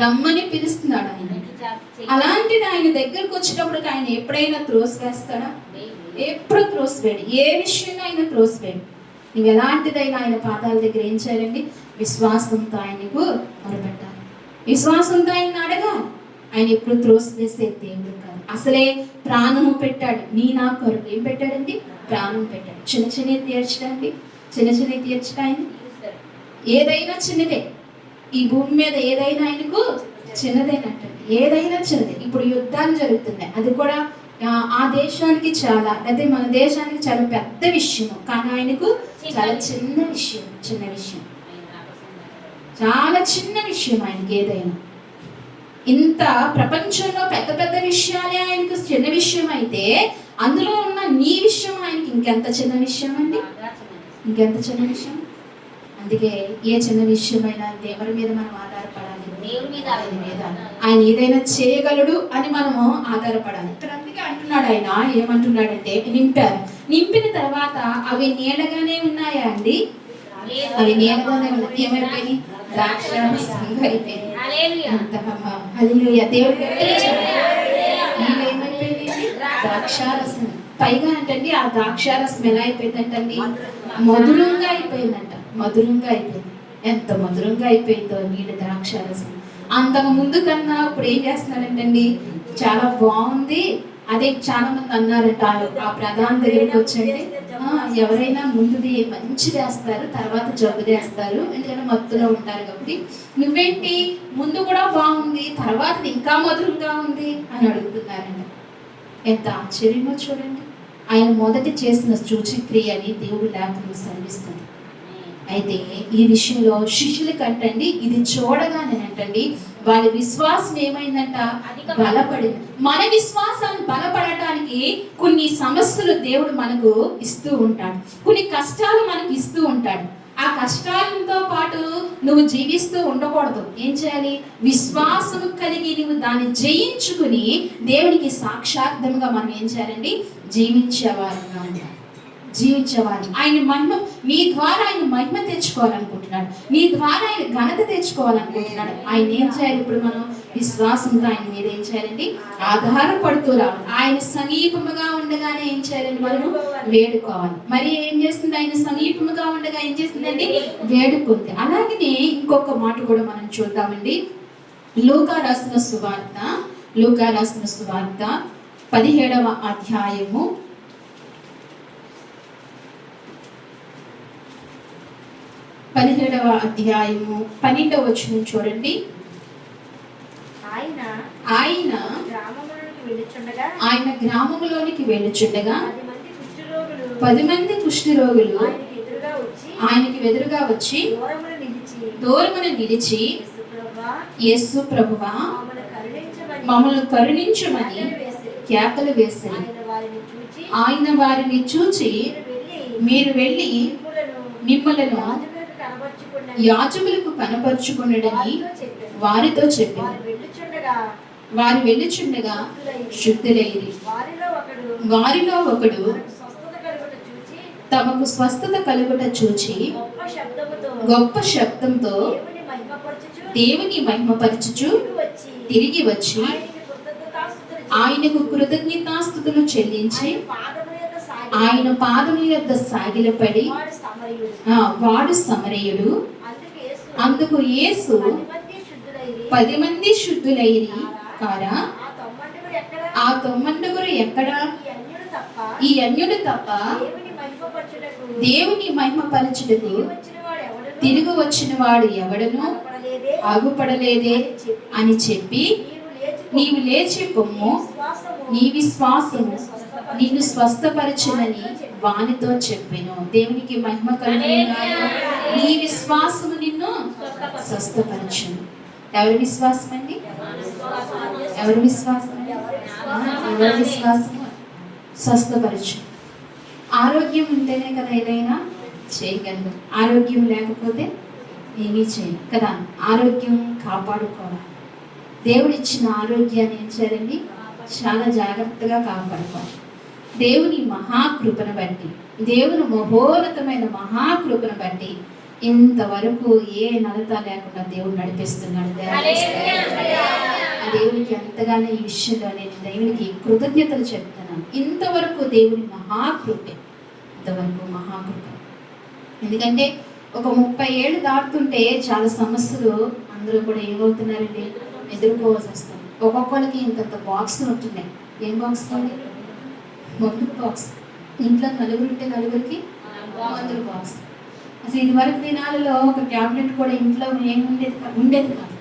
రమ్మని పిలుస్తున్నాడు ఆయన. అలాంటిది ఆయన దగ్గరకు వచ్చినప్పుడు ఆయన ఎప్పుడైనా త్రోసివేస్తాడా? ఎప్పుడు త్రోసివేడు. ఏ విషయంలో ఆయన త్రోసివేడు. నువ్వు ఎలాంటిదైనా ఆయన పాదాల దగ్గర ఏం చేయాలండి? విశ్వాసంతో ఆయనకు మొరపెట్టాలి, విశ్వాసంతో ఆయన అడగాలి. ఆయన ఎప్పుడు త్రోసివేసే దేవుడు కాదు. అసలే ప్రాణము పెట్టాడు, నీ నా కొరకు. ఏం పెట్టాడండి? ప్రాణం పెట్టాడు. చిన్న చిన్నవి తీర్చడండి, చిన్న చిన్నవి తీర్చడానికి ఏదైనా చిన్నదే. ఈ భూమి మీద ఏదైనా ఆయనకు చిన్నదేనట్టండి, ఏదైనా చిన్నదే. ఇప్పుడు యుద్ధాలు జరుగుతున్నాయి, అది కూడా ఆ దేశానికి చాలా, అయితే మన దేశానికి చాలా పెద్ద విషయం, కానీ ఆయనకు చాలా చిన్న విషయం, చిన్న విషయం, చాలా చిన్న విషయం ఆయనకి. ఏదైనా ఇంత ప్రపంచంలో పెద్ద పెద్ద విషయాలే ఆయనకు చిన్న విషయం అయితే, అందులో ఉన్న నీ విషయం ఆయనకి ఇంకెంత చిన్న విషయం అండి, ఇంకెంత చిన్న విషయం. అందుకే ఏ చిన్న విషయమైనా దేవుడి మీద మనం ఆధారపడాలి, దేవుడి మీద, ఆయన ఏదైనా చేయగలడు అని మనము ఆధారపడాలి. ఇక్కడ అందుకే అంటున్నాడు ఆయన, ఏమంటున్నాడంటే నింపారు, నింపిన తర్వాత అవి నీడగానే ఉన్నాయా అండి? అవి నీడగానే ఉన్నాయి. ఏమైపోయి? ద్రాక్షారసంగా అయిపోయింది. దేవుడు ఏమైపోయింది? ద్రాక్షారసం. పైగా అంటండి ఆ ద్రాక్షారసం ఎలా అయిపోయిందంటండి? మధురంగా అయిపోయిందంట, మధురంగా అయిపోయింది. ఎంత మధురంగా అయిపోయిందో నీళ్ళ ద్రాక్షారసం. అంతకు ముందు కన్నా ఇప్పుడు ఏం చేస్తున్నారంటండి? చాలా బాగుంది. అదే చాలా మంది అన్నారంట, ఆ ప్రధాన దగ్గరికి వచ్చండి, ఎవరైనా ముందుది మంచి వేస్తారు, తర్వాత జబ్బు వేస్తారు, ఎందుకంటే మత్తులో ఉంటారు కాబట్టి, నువ్వేంటి ముందు కూడా బాగుంది, తర్వాత ఇంకా మధురంగా ఉంది అని అడుగుతున్నారండి. ఎంత ఆశ్చర్యమో చూడండి. ఆయన మొదటి చేసిన సూచక్రియని దేవుడు లేఖనం సెలవిస్తుంది. అయితే ఈ విషయంలో శిష్యుల కంటండి ఇది చూడగానేనంటండి వాళ్ళ విశ్వాసం ఏమైందంట? బలపడింది. మన విశ్వాసాన్ని బలపడటానికి కొన్ని సమస్యలు దేవుడు మనకు ఇస్తూ ఉంటాడు, కొన్ని కష్టాలు మనకు ఇస్తూ ఉంటాడు. ఆ కష్టాలతో పాటు నువ్వు జీవిస్తూ ఉండకూడదు. ఏం చేయాలి? విశ్వాసం కలిగి నువ్వు దాన్ని జయించుకుని దేవునికి సాక్షార్థంగా మనం ఏం చేయాలండి? జీవించేవారుగా ఉండాలి, జీవించేవారు. ఆయన మహిమ, నీ ద్వారా ఆయన మహిమ తెచ్చుకోవాలనుకుంటున్నాడు, నీ ద్వారా ఆయన ఘనత తెచ్చుకోవాలనుకుంటున్నాడు. ఆయన ఏం చేయాలి? ఇప్పుడు మనం విశ్వాసంతో ఆయన మీద ఏం చేయాలండి? ఆధారపడుతూ రావాలి. ఆయన సమీపముగా ఉండగానే ఏం చేయాలండి? మనము వేడుకోవాలి. మరి ఏం చేస్తుంది? ఆయన సమీపముగా ఉండగా ఏం చేస్తుందండి? వేడుకుంది. అలాగనే ఇంకొక మాట కూడా మనం చూద్దామండి. లూకా రాసిన సువార్త, లూకా రాసిన సువార్త 17వ అధ్యాయము 12వ వచనం చూడండి. ఆయన గ్రామములోనికి వెళ్ళుచుండగా 10 మంది కుష్ఠరోగులు ఆయనకి ఎదురుగా వచ్చి దూరమున నిలిచి, యేసు ప్రభువా, మమ్మల్ని కరుణించమని కేకలు వేశారు. ఆయన వారిని చూచి, మీరు వెళ్ళి మిమ్మలను యాజకులకు కనపరుచుకున్నడని వారితో చెప్పారు. వారు వెళ్ళుచుండగా శుద్ధులైరి. వారిలో ఒకడు తమకు స్వస్థత కలుగుట చూచి గొప్ప శబ్దంతో దేవుని మహిమపరచుచు తిరిగి వచ్చి ఆయనకు కృతజ్ఞతాస్తుతులు చెల్లించి ఆయన పాదముల యొద్ద సాగిలపడి, వాడు సమరయుడు. అందుకు యేసు 10 మంది శుద్ధులైరి కారా? ఆ 9 ఎక్కడ? ఈ అన్యుడు తప్ప దేవుని మహిమపరచుటకు తిరిగి వచ్చిన వాడు ఎవడను ఆగుపడలేదే అని చెప్పి, నీవు లేచి పొమ్ము, నీ విశ్వాసము నిన్ను స్వస్థపరచునని వానితో చెప్పెను. దేవునికి మహిమ కలుగునుగాక. నీ విశ్వాసము నిన్ను స్వస్థపరచును. ఎవరి విశ్వాసం అండి? ఎవరి విశ్వాసం? ఎవరి విశ్వాసము స్వస్థపరచు. ఆరోగ్యం ఉంటేనే కదా ఏదైనా చేయగలరు. ఆరోగ్యం లేకపోతే ఏమీ చేయను కదా. ఆరోగ్యం కాపాడుకోవాలి. దేవుడు ఇచ్చిన ఆరోగ్యాన్ని ఏం చేయాలండి? చాలా జాగ్రత్తగా కాపాడుకోవాలి. దేవుని మహాకృపను బట్టి, దేవుని మహోన్నతమైన మహాకృపను బట్టి ఇంతవరకు ఏ నలత లేకుండా దేవుడు నడిపిస్తున్నాడు. ఆ దేవునికి ఎంతగానో ఈ విషయంలో నేను దేవునికి కృతజ్ఞతలు చెప్తున్నాను. ఇంతవరకు దేవుని మహాకృపే, ఇంతవరకు మహాకృప. ఎందుకంటే ఒక 30 ఏళ్ళు దాటుతుంటే చాలా సమస్యలు అందరూ కూడా ఏమవుతున్నారండి? ఎదుర్కోవాల్సి వస్తుంది. ఒక్కొక్కరికి ఇంత బాక్స్ ఉంటున్నాయి. ఏం బాక్స్ అండి? మందుల బాక్స్. ఇంట్లో నలుగురు ఉంటే నలుగురికి మందుల బాక్స్. అసలు ఇదివరకు దినాలలో ఒక ట్యాబ్లెట్ కూడా ఇంట్లో ఉండేది కాదు.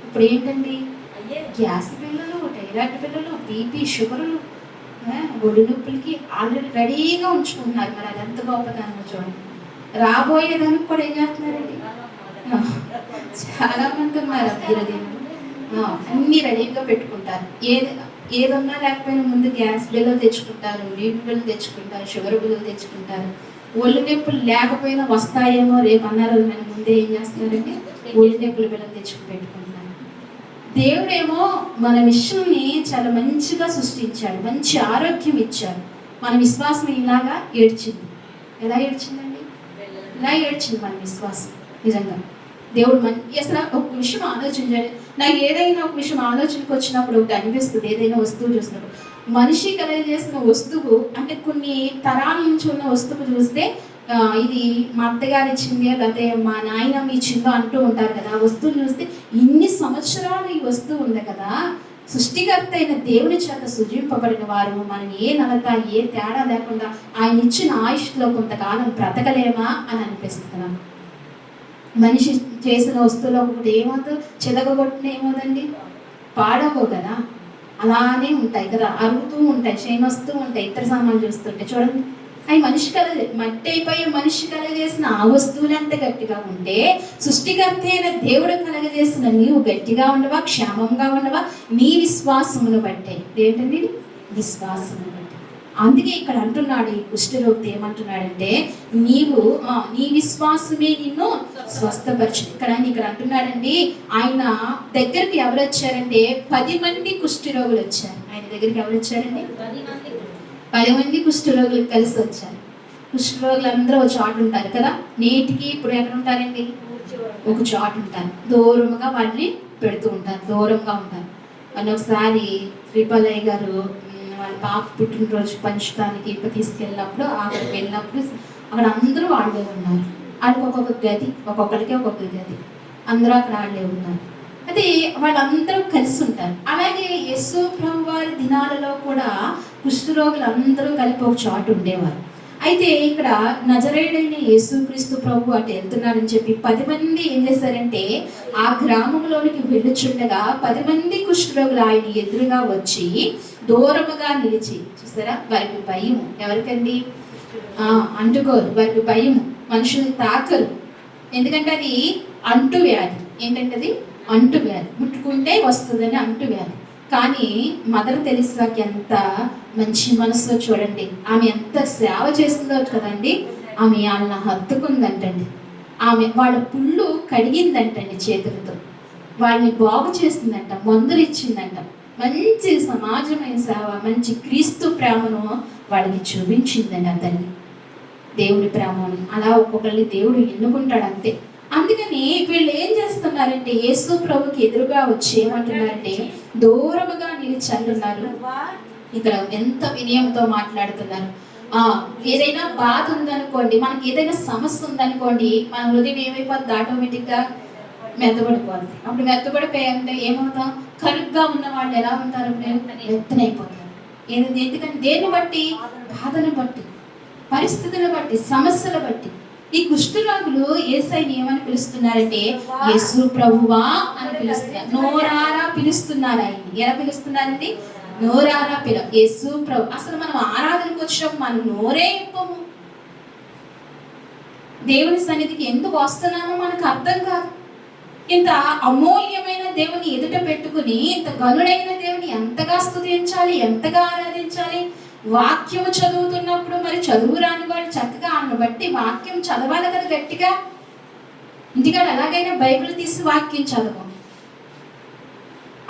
ఇప్పుడు ఏంటండి? గ్యాస్ పిల్లలు, థైరాయిడ్ పిల్లలు, బీపీ, షుగర్లు, ఒళ్ళు నొప్పులకి ఆల్రెడీ రెడీగా ఉంచుకుంటున్నారు. మరి అది ఎంత గొప్పదాన్ని చూడండి. రాబోయేదానికి కూడా ఏం చేస్తున్నారండి? చాలా మంది ఉన్నారు అన్నీ రెడీగా పెట్టుకుంటారు. ఏదన్నా లేకపోయినా ముందు గ్యాస్ బిల్లులు తెచ్చుకుంటారు, నీటి బిల్లులు తెచ్చుకుంటారు, షుగర్ బిల్లులు తెచ్చుకుంటారు. ఒళ్ళు నొప్పులు లేకపోయినా వస్తాయేమో రేపు అన్నారు అని ముందే ఏం చేస్తున్నారంటే ఒళ్ళు నొప్పుల బిల్లులు తెచ్చుకుని పెట్టుకుంటున్నారు. దేవుడేమో మన విషయాన్ని చాలా మంచిగా సృష్టించాడు, మంచి ఆరోగ్యం ఇచ్చాడు. మన విశ్వాసం ఇలాగా ఏడ్చింది. ఎలా ఏడ్చిందండి? ఇలా ఏడ్చింది మన విశ్వాసం. నిజంగా దేవుడు అసలు ఒక విషయం ఆలోచించాడు. నాకు ఏదైనా ఒక విషయం ఆలోచనకు వచ్చినప్పుడు ఒకటి అనిపిస్తుంది. ఏదైనా వస్తువు చూసినప్పుడు మనిషి కలగజేసిన వస్తువు అంటే కొన్ని తరాల నుంచి ఉన్న వస్తువు చూస్తే ఇది మా అత్తగారు ఇచ్చింది, లేకపోతే మా నాయనమ్మ ఇచ్చిందో అంటూ ఉంటారు కదా. ఆ వస్తువుని చూస్తే ఇన్ని సంవత్సరాలు ఈ వస్తువు ఉంది కదా, సృష్టికర్త అయిన దేవుని చేత సృజింపబడిన వారు మనం ఏ నలత ఏ తేడా లేకుండా ఆయన ఇచ్చిన ఆయుష్లో కొంతకాలం బ్రతకలేమా అని అనిపిస్తుంది నాకు. మనిషి చేసిన వస్తువులో ఒకటి ఏమవుతుంది? చెదగొట్టిన ఏమవుదండి? పాడవో కదా, అలానే ఉంటాయి కదా, అరుగుతూ ఉంటాయి, షైన్ వస్తూ ఉంటాయి. ఇతర సామాన్లు చూస్తుంటే చూడండి, అవి మనిషి మట్టి అయిపోయి మనిషి కలగజేసిన ఆ వస్తువులు ఎంత గట్టిగా ఉంటే, సృష్టికర్త అయిన దేవుడు కలగజేసిన నీవు గట్టిగా ఉండవా, క్షేమంగా ఉండవా? నీ విశ్వాసమును బట్టే. ఏంటండి? విశ్వాసమును బట్టి. అందుకే ఇక్కడ అంటున్నాడు ఈ కుష్ఠరోగి ఏమంటున్నాడంటే, నీ విశ్వాసమే నిన్ను స్వస్థపరచు. ఇక్కడ అంటున్నాడండి, ఆయన దగ్గరికి ఎవరు వచ్చారంటే 10 మంది కుష్ఠరోగులు వచ్చారు. ఆయన దగ్గరికి ఎవరు వచ్చారండి? 10 మంది కుష్ఠరోగులు కలిసి వచ్చారు. కుష్ఠరోగులు అందరూ ఒక చోట ఉంటారు కదా. నేటికి ఇప్పుడు ఎక్కడ ఉంటారండి? ఒక చోట ఉంటారు. దూరంగా వాళ్ళని పెడుతూ ఉంటారు, దూరంగా ఉంటారు. అని ఒకసారి శ్రీపాలయ్య గారు వాళ్ళ పాప పుట్టినరోజు పంచడానికి తీసుకెళ్ళినప్పుడు అక్కడికి వెళ్ళినప్పుడు అక్కడ అందరూ వాళ్ళే ఉన్నారు. వాళ్ళకి ఒక్కొక్క గది, ఒక్కొక్కరికి ఒక్కొక్క గది, అందరూ అక్కడ వాళ్ళే ఉన్నారు. అయితే వాళ్ళందరూ కలిసి ఉంటారు. అలాగే యేసు ప్రభు వారి దినాలలో కూడా కుష్ఠరోగులు అందరూ కలిపి ఒక చోట ఉండేవారు. అయితే ఇక్కడ నజరేయుడైన యేసుక్రీస్తు ప్రభు అటు వెళ్తున్నారని చెప్పి 10 మంది ఏం చేశారంటే ఆ గ్రామంలోనికి వెళ్ళుచుండగా 10 మంది కుష్ఠరోగులు ఆయన ఎదురుగా వచ్చి దూరముగా నిలిచి, చూసారా, వారికి భయం. ఎవరికండి? అంటుకోరు, వారికి భయం, మనుషులు తాకరు. ఎందుకంటే అది అంటు వ్యాధి. ఏంటంటే అది అంటు వ్యాధి, ముట్టుకుంటే వస్తుందని అంటు వ్యాధి. కానీ మదర్ తెరిసాకి ఎంత మంచి మనసులో చూడండి, ఆమె ఎంత సేవ చేస్తుందో కదండి. ఆమె వాళ్ళని హత్తుకుందంటండి, ఆమె వాళ్ళ పుళ్ళు కడిగిందంటండి చేతులతో, వాళ్ళని బాగు చేసిందంట, మందులు ఇచ్చిందంట. మంచి సమాజమైన సేవ, మంచి క్రీస్తు ప్రేమను వాళ్ళకి చూపించిందండి ఆ తల్లి. దేవుడి ప్రేమని అలా ఒక్కొక్కరిని దేవుడు ఎన్నుకుంటాడు అంతే. అందుకని వీళ్ళు ఏం చేస్తున్నారంటే యేసు ప్రభుకి ఎదురుగా వచ్చి ఏమంటున్నారంటే దూరముగా నిలిచి అంటున్నారు. ఇక్కడ ఎంత వినయంతో మాట్లాడుతున్నారు. ఏదైనా బాధ ఉందనుకోండి, మనకి ఏదైనా సమస్య ఉందనుకోండి, మన హృదయం ఏమైపోతుంది? ఆటోమేటిక్గా మెత్తబడిపోతుంది. అప్పుడు మెత్తబడిపోయి అంటే ఏమవుతాం? కరుగ్గా ఉన్న వాళ్ళు ఎలా ఉంటారు? మెత్తనైపోతారు. ఎందుకంటే దేన్ని బట్టి? బాధను బట్టి, పరిస్థితులను బట్టి, సమస్యలు బట్టి. ఈ కుష్ఠరోగులు యేసయ్యని ఏమని పిలుస్తున్నారంటే యేసు ప్రభువా అని పిలుస్తున్నారు. నోరారా పిలుస్తున్నారు ఆయన్ని. ఎలా పిలుస్తున్నారండి? నోరారా యేసు ప్రభు. అసలు మనం ఆరాధనకు వచ్చినప్పుడు మనం నోరే ఇప్పము. దేవుని సన్నిధికి ఎందుకు వస్తున్నామో మనకు అర్థం కాదు. ఇంత అమూల్యమైన దేవుని ఎదుట పెట్టుకుని ఇంత గనుడైన దేవుని ఎంతగా స్తుతించాలి, ఎంతగా ఆరాధించాలి. వాక్యము చదువుతున్నప్పుడు మరి చదువు రాని వాడు చక్కగా ఆయన బట్టి వాక్యం చదవాలి కదా గట్టిగా. ఇంటికాడ ఎలాగైనా బైబిల్ తీసి వాక్యం చదువు.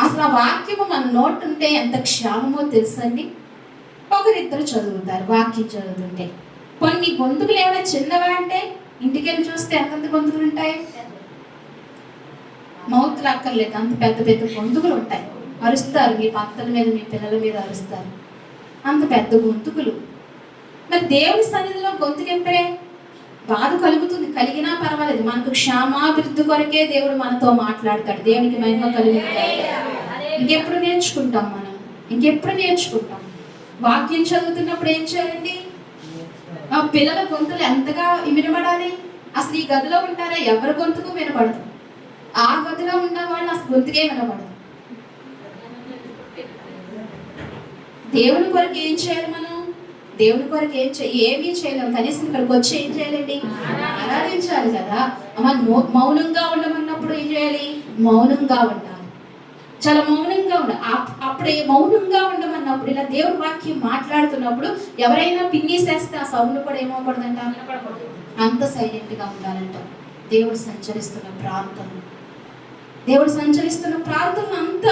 అసలు ఆ వాక్యము మన నోట్ ఉంటే ఎంత క్షేమమో తెలుసండి. ఒకరిద్దరు చదువుతారు వాక్యం చదువుతుంటే. కొన్ని గొంతుకులు ఏమైనా చిన్నవా అంటే ఇంటికెళ్ళి చూస్తే ఎంతంత గొంతుకులు ఉంటాయి. మౌతులు అక్కర్లేదు, అంత పెద్ద పెద్ద గొంతుకులు ఉంటాయి. అరుస్తారు, మీ భర్తల మీద మీ పిల్లల మీద అరుస్తారు, అంత పెద్ద గొంతుకులు. మరి దేవుని సన్నిధిలో గొంతుకు ఎప్పుడే బాధ కలుగుతుంది, కలిగినా పర్వాలేదు. మనకు క్షేమాభివృద్ధి కొరకే దేవుడు మనతో మాట్లాడతాడు. దేవునికి మహిమ కలుగుతుంది. ఇంకెప్పుడు నేర్చుకుంటాం మనం, ఇంకెప్పుడు నేర్చుకుంటాం. వాక్యం చదువుతున్నప్పుడు ఏం చేయాలండి? ఆ పిల్లల గొంతులు ఎంతగా వినబడాలి. అసలు ఈ గదిలో ఉంటారా ఎవరి గొంతుకు వినపడదు. ఆ గదిలో ఉన్న వాళ్ళు అసలు గొంతుకే వినపడదు. దేవుని కొరకు ఏం చేయాలి మనం? దేవుని కొరకు ఏమీ చేయలేము. కనీసం ఇక్కడికి వచ్చి ఏం చేయాలండి? ఆరాధించాలి కదా. మౌనంగా ఉండమన్నప్పుడు ఏం చేయాలి? మౌనంగా ఉండాలి. చాలా మౌనంగా ఉండాలి. అప్పుడే మౌనంగా ఉండమన్నప్పుడు, ఇలా దేవుడి వాక్యం మాట్లాడుతున్నప్పుడు ఎవరైనా పిన్నీసేస్తే ఆ సౌండ్ కూడా ఏమవకూడదంట, అంత సైలెంట్గా ఉండాలంట. దేవుడు సంచరిస్తున్న ప్రాంతంలో అంత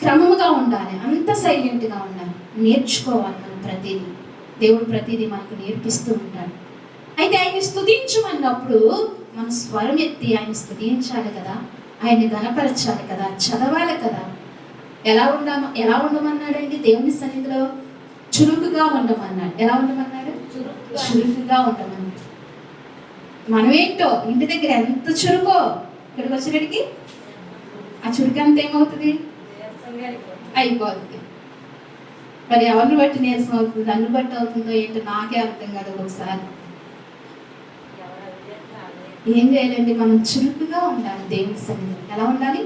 క్రమముగా ఉండాలి, అంత సైలెంట్గా ఉండాలి. నేర్చుకోవాలి మనం ప్రతిదీ. దేవుడు ప్రతిదీ మనకు నేర్పిస్తూ ఉంటాడు. అయితే ఆయన్ని స్తుతించమన్నప్పుడు మన స్వరం ఎత్తి ఆయన స్తుతించాలి కదా, ఆయన్ని గణపరచాలి కదా, చదవాలి కదా. ఎలా ఉండమన్నాడండి దేవుని సన్నిధిలో? చురుకుగా ఉండమన్నాడు. ఎలా ఉండమన్నాడు? చురుకుగా ఉండమన్నాడు. మనమేంటో ఇంటి దగ్గర ఎంత చురుకో, ఇక్కడికి వచ్చేటికి ఆ చురుకు అంత ఏమవుతుంది? అయిపోతుంది. మరి ఎవరిని బట్టి నీరసం అవుతుంది, నన్ను బట్టి అవుతుందో ఏంటో నాకే అర్థం కాదు. ఒకసారి ఏం చేయాలండి? మనం చురుకుగా ఉండాలి దేవుని సన్నిధిలో. ఎలా ఉండాలి?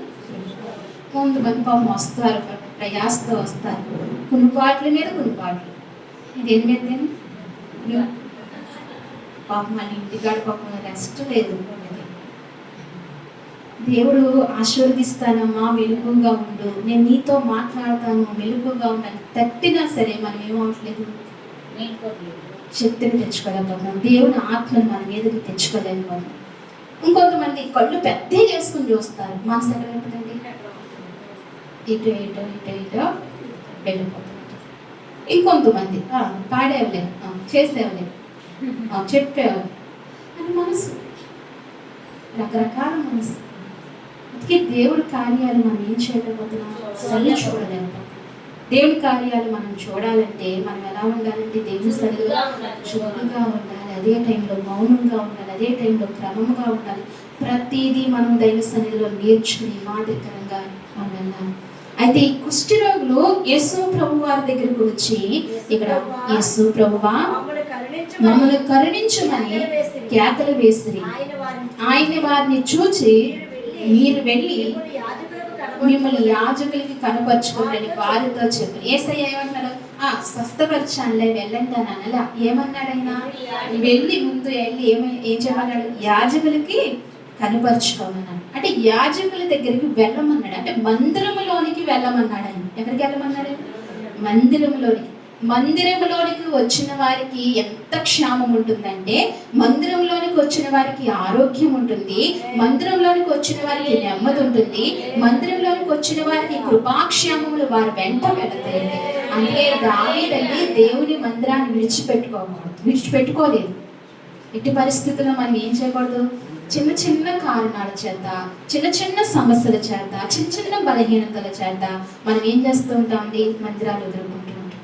కొంతమంది పాపం వస్తారు, ప్రయాసతో వస్తారు, కునుపాట్ల మీద కునుపాట్లు. దేని మీద పాపం మళ్ళీ ఇంటికాడ పాపం రెస్ట్ లేదు. దేవుడు ఆశీర్వదిస్తానమ్మా, మెలకుగా ఉండు, నేను నీతో మాట్లాడతాను, మెలకుగా ఉండాలి. తట్టినా సరే మనం ఏమవట్లేదు, శక్తిని తెచ్చుకోలేకపోతున్నాం. దేవుని ఆత్మను మన మీదకి తెచ్చుకోలేకపోతున్నాం. ఇంకొంతమంది కళ్ళు పెద్ద చేసుకుని చూస్తారు, మనసు ఎక్కడ ఉంటుందండి? ఇటు వెళ్ళిపోతుంది. ఇంకొంతమంది పాడేవలే, చేసేవలే, చెప్పేవాళ్ళు అని మనసు, రకరకాల మనసు. అందుకే దేవుడి కార్యాలు మనం ఏం చేయలేకపోతున్నాం? సరి చూడలేకపోతున్నాం. దేవుడి కార్యాలు మనం చూడాలంటే మనం ఎలా ఉండాలంటే దేవుని సన్నిధిలో చురుకుగా ఉండాలి, అదే టైంలో మౌనంగా ఉండాలి, అదే టైంలో క్రమంగా ఉండాలి. ప్రతిదీ మనం దైవ సన్నిధిలో నేర్చుకుని మాదిరికరంగా ఉండాలి. అయితే ఈ కుష్టి రోగులు యేసు ప్రభు వారి దగ్గరకు వచ్చి, ఇక్కడ యేసు ప్రభువా మమ్మల్ని కరుణించమని కేకలు వేసిరి. ఆయన వారిని చూచి, మీరు వెళ్ళి మిమ్మల్ని యాజకులకి కనపరుచుకోండి వారితో చెప్పి. యేసయ్య ఏమన్నాడు? స్వస్థపరచానులే, వెళ్ళండి అని అనలా. ఏమన్నాడు ఆయన? వెళ్ళి ఏం చెప్పన్నాడు? యాజకులకి కనపరుచుకోమన్నాడు. అంటే యాజకుల దగ్గరికి వెళ్ళమన్నాడు, అంటే మందిరములోనికి వెళ్ళమన్నాడు ఆయన. ఎక్కడికి వెళ్ళమన్నాడు? మందిరంలోనికి వచ్చిన వారికి ఎంత క్షేమం ఉంటుందంటే, మందిరంలోనికి వచ్చిన వారికి ఆరోగ్యం ఉంటుంది, మందిరంలోనికి వచ్చిన వారికి నెమ్మది ఉంటుంది, మందిరంలోనికి వచ్చిన వారికి కృపాక్షేమములు వారి వెంట వెళతాయి. అంటే దావీదండి దేవుని మందిరాన్ని విడిచిపెట్టుకోలేదు. ఎట్టి పరిస్థితుల్లో మనం ఏం చేయకూడదు? చిన్న చిన్న కారణాల చేత, చిన్న చిన్న సమస్యల చేత, చిన్న చిన్న బలహీనతల చేత మనం ఏం చేస్తూ ఉంటామండి? మందిరాలు ఎదుర్కొంటూ ఉంటాం.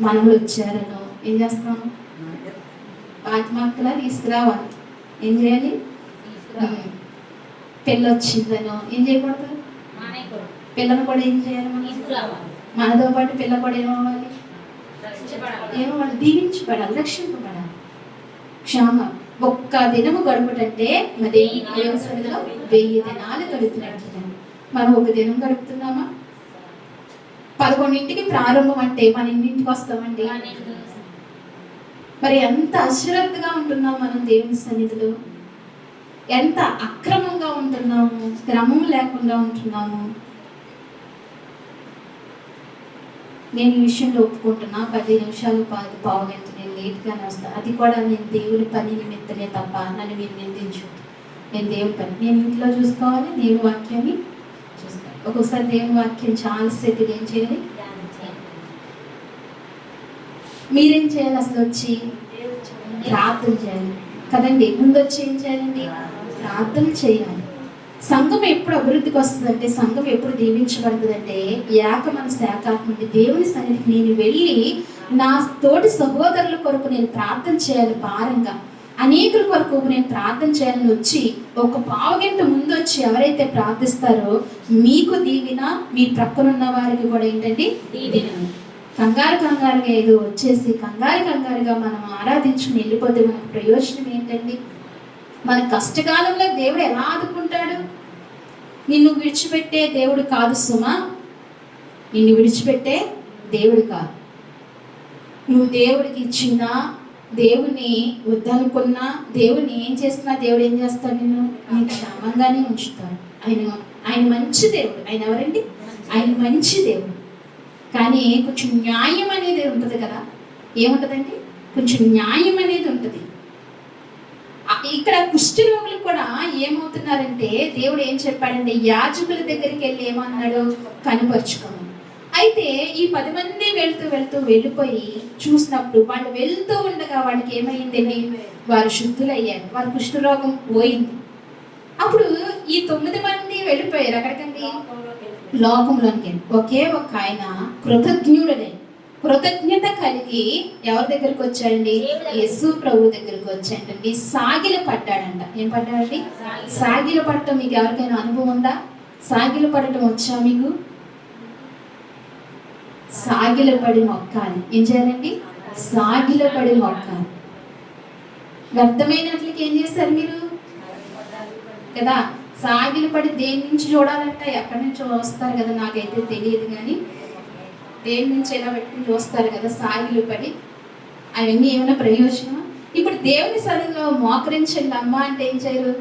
మనములు వచ్చారనో ఏం చేస్తాము? ఆత్మహత్యలా తీసుకురావాలి. ఏం చేయాలి? పెళ్ళి వచ్చిందనో ఏం చేయకూడదు? పిల్లను కూడా ఏం చేయాలి? మనతో పాటు పిల్ల కూడా ఏమవ్వాలి? దీవించబడాలి, రక్షింపబడాలి. క్షేమ ఒక్క దినము గడుపుటంటే మరి 1000 దినాలు గడుపుతున్నట్టు. మనం ఒక దినం గడుపుతున్నామా? 11ంటికి ప్రారంభం అంటే మన ఇంటికి వస్తామండి. మరి ఎంత అశ్రద్ధగా ఉంటున్నాం మనం దేవుని సన్నిధిలో, ఎంత అక్రమంగా ఉంటున్నాము, క్రమం లేకుండా ఉంటున్నాము. నేను ఈ విషయంలో ఒప్పుకుంటున్నా, 10 నిమిషాలు పావుగంట నేను లేట్గానే వస్తాను. అది కూడా నేను దేవుని పని నిమిత్తమే తప్ప నన్ను మీరు నిందించు. నేను దేవుని పని నేను ఇంట్లో చూసుకోవాలి, దేవుని వాక్యాన్ని చూసుకోవాలి. ఒక్కొక్కసారి దేవుని వాక్యం చాలాసేపు ఏం చేయాలి, మీరేం చేయాలి, అసలు వచ్చి ప్రార్థన చేయాలి కదండి. ముందు వచ్చి ఏం చేయాలండి, ప్రార్థన చేయాలి. సంఘం ఎప్పుడు అభివృద్ధికి వస్తుందంటే, సంఘం ఎప్పుడు దీవించబడుతుందంటే, ఏక మనసు ఏకాత్మ నుండి దేవుని సన్నిధికి నేను వెళ్ళి నా తోటి సహోదరుల కొరకు నేను ప్రార్థన చేయాలి. భారంగా అనేకుల కొరకు నేను ప్రార్థన చేయాలని వచ్చి ఒక పావుగంట ముందు వచ్చి ఎవరైతే ప్రార్థిస్తారో మీకు దీవిన, మీ ప్రక్కనున్న వారికి కూడా ఏంటంటే దీవిన. కంగారుగా ఏదో వచ్చేసి కంగారుగా మనం ఆరాధించుకుని వెళ్ళిపోతే మనకు ప్రయోజనం ఏంటండి? మన కష్టకాలంలో దేవుడు ఎలా ఆదుకుంటాడు? నిన్ను విడిచిపెట్టే దేవుడు కాదు సుమా, నిన్ను విడిచిపెట్టే దేవుడు కాదు. నువ్వు దేవుడికి ఇచ్చినా, దేవుని వద్దనుకున్నా, దేవుడిని ఏం చేస్తున్నా దేవుడు ఏం చేస్తాడు, నిన్ను క్షేమంగానే ఉంచుతాడు. ఆయన మంచి దేవుడు. ఆయన ఎవరండి? ఆయన మంచి దేవుడు. కానీ కొంచెం న్యాయం అనేది ఉంటుంది కదా. ఏముంటుందండి? కొంచెం న్యాయం అనేది ఉంటుంది. ఇక్కడ కుష్టి రోగులు కూడా ఏమవుతున్నారంటే, దేవుడు ఏం చెప్పాడంటే, యాజకుల దగ్గరికి వెళ్ళి ఏమన్నాడు, కనుపరుచుకోమని. అయితే ఈ 10 మంది వెళ్ళిపోయి చూసినప్పుడు వాళ్ళు వెళ్తూ ఉండగా వాళ్ళకి ఏమైందండి, వారు శుద్ధులయ్యారు, వారి కుష్ఠరోగం పోయింది. అప్పుడు ఈ 9 మంది వెళ్ళిపోయారు ఎక్కడికండి, లోకంలోనికి. ఒకే ఒక ఆయన కృతజ్ఞత కలిగి ఎవరి దగ్గరికి వచ్చాడండి, యేసు ప్రభు దగ్గరికి వచ్చాడండి. సాగిల పడ్డాడంట. ఏం పడ్డాడండి? సాగిల పడటం మీకు ఎవరికైనా అనుభవం ఉందా? సాగిల పడటం వచ్చా మీకు? సాగిల పడి మొక్కాలి. ఏం చేయాలండి? సాగిల పడి మొక్కాలి. వ్యర్థమైనట్లకి ఏం చేస్తారు మీరు కదా? సాగిలు పడి దేని నుంచి చూడాలంటే ఎక్కడి నుంచి వస్తారు కదా, నాకైతే తెలియదు, కానీ దేని నుంచి ఎలా పెట్టుకుని చూస్తారు కదా సాగిలు పడి. అవన్నీ ఏమైనా ప్రయోజనం? ఇప్పుడు దేవుని సన్నిధిలో మోకరించండి అమ్మ అంటే ఏం చేయరు,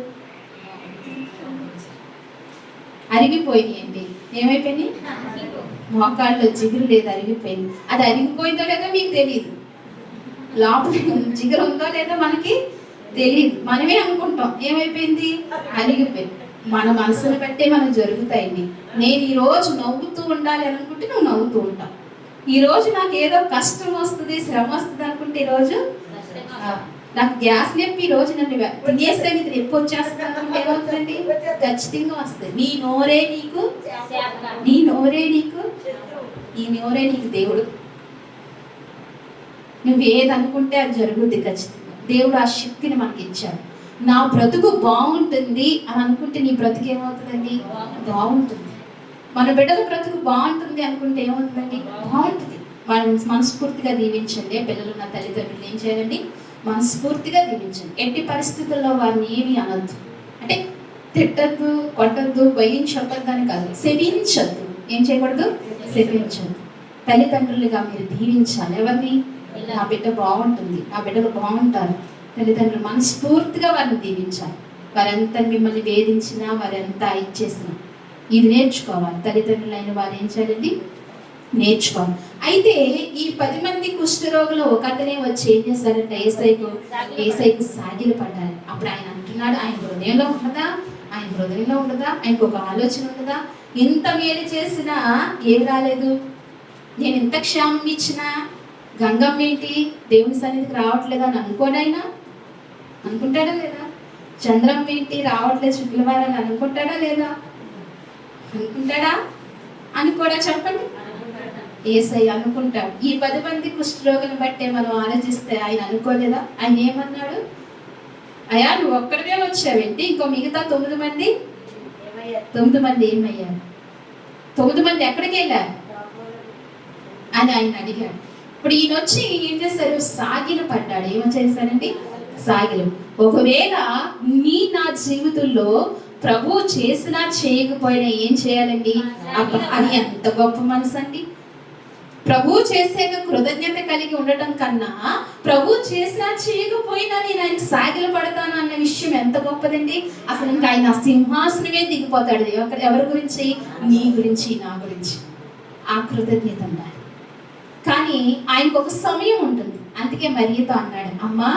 అరిగిపోయినాయండి. ఏమైపోయినాయి? మోకాళ్ళు జిగురు లేదు, అరిగిపోయింది. అది అరిగిపోయిందో లేదో మీకు తెలియదు, లోపల జిగురు ఉందో లేదో మనకి తెలియదు. మనమే అనుకుంటాం ఏమైపోయింది, అరిగిపోయింది. మన మనసును బట్టే మనం జరుగుతాయండి. నేను ఈరోజు నవ్వుతూ ఉండాలి అనుకుంటే నువ్వు నవ్వుతూ ఉంటావు. ఈరోజు నాకు ఏదో కష్టం వస్తుంది, శ్రమ వస్తుంది అనుకుంటే ఈరోజు నాకు గ్యాస్ నొప్పి, ఈరోజు నన్ను తినేస్తే ఇది నొప్పి వచ్చేస్తుంది అనుకుంటే ఏమవుతుందండి, ఖచ్చితంగా వస్తుంది. ఈ నోరే నీకు దేవుడు. నువ్వు ఏది అనుకుంటే అది జరుగుద్ది ఖచ్చితంగా. దేవుడు ఆ శక్తిని మనకి ఇచ్చాడు. నా బ్రతుకు బాగుంటుంది అని అనుకుంటే నీ బ్రతుకు ఏమవుతుందండి, బాగుంటుంది. మన బిడ్డల బ్రతుకు బాగుంటుంది అనుకుంటే ఏమవుతుందండి, బాగుంటుంది. వాళ్ళని మనస్ఫూర్తిగా దీవించండి. పిల్లలు ఉన్న తల్లిదండ్రులు ఏం చేయాలండి, మనస్ఫూర్తిగా దీవించండి. ఎట్టి పరిస్థితుల్లో వారిని ఏమీ అనొద్దు. అంటే తిట్టద్దు, కొట్టద్దు, భయం చెప్పద్దు అని కాదు, శపించద్దు. ఏం చేయకూడదు, శపించద్దు. తల్లిదండ్రులుగా మీరు దీవించాలి. ఎవరిని? నా బిడ్డ బాగుంటుంది, నా బిడ్డలు బాగుంటారు. తల్లిదండ్రులు మనస్ఫూర్తిగా వారిని దీవించాలి. వారంతా మిమ్మల్ని వేధించినా, వారంతా ఇచ్చేసినా ఇది నేర్చుకోవాలి. తల్లిదండ్రులు అయిన వారు ఏం చేయాలండి, నేర్చుకోవాలి. అయితే ఈ 10 మంది కుష్ఠరోగులు ఒక అతనే వచ్చి ఏం చేస్తారంటే, ఏసైకు సాగిలు పడ్డారు. అప్పుడు ఆయన అంటున్నాడు, ఆయన హృదయంలో ఉండదా, ఆయనకు ఒక ఆలోచన ఉండదా? ఇంత మేలు చేసినా ఏం రాలేదు, నేను ఇంత క్షేమం ఇచ్చినా గంగమ్మ ఏంటి దేవుని సన్నిధికి రావట్లేదు అని అనుకుంటాడా లేదా? చంద్రమ్మ ఏంటి రావట్లేదు శుక్రవారం అనుకుంటాడా లేదా? అనుకుంటాడా? అని కూడా చెప్పండి. యేసయ్య అనుకుంటాడు. ఈ 10 మంది కుష్ఠరోగులను బట్టే మనం ఆలోచిస్తే ఆయన అనుకోలేదా? ఆయన ఏమన్నాడు, అయ్యా నువ్వు ఒక్కడినే వచ్చావేంటి, ఇంకో మిగతా 9 మంది ఏమయ్యారు? 9 మంది ఎక్కడికి వెళ్ళారు అని ఆయన అడిగాడు. ఇప్పుడు ఈయన వచ్చి ఏం చేశారు, సాగిలు పడ్డాడు. ఏమని చేశారండి, సాగిలు. ఒకవేళ నా జీవితంలో ప్రభు చేసినా చేయకపోయినా ఏం చేయాలండి, అది ఎంత గొప్ప మనసు అండి. ప్రభు చేసేక కృతజ్ఞత కలిగి ఉండటం కన్నా ప్రభు చేసినా చేయకపోయినా నేను ఆయన సాగిలు పడతాను అన్న విషయం ఎంత గొప్పదండి. అసలు ఇంకా ఆయన సింహాసనమే దిగిపోతాడు. ఎవరి గురించి? నీ గురించి, నా గురించి. ఆ కృతజ్ఞత ఉండాలి. కానీ ఆయనకు ఒక సమయం ఉంటుంది. అందుకే మరియతో అన్నాడు, అమ్మా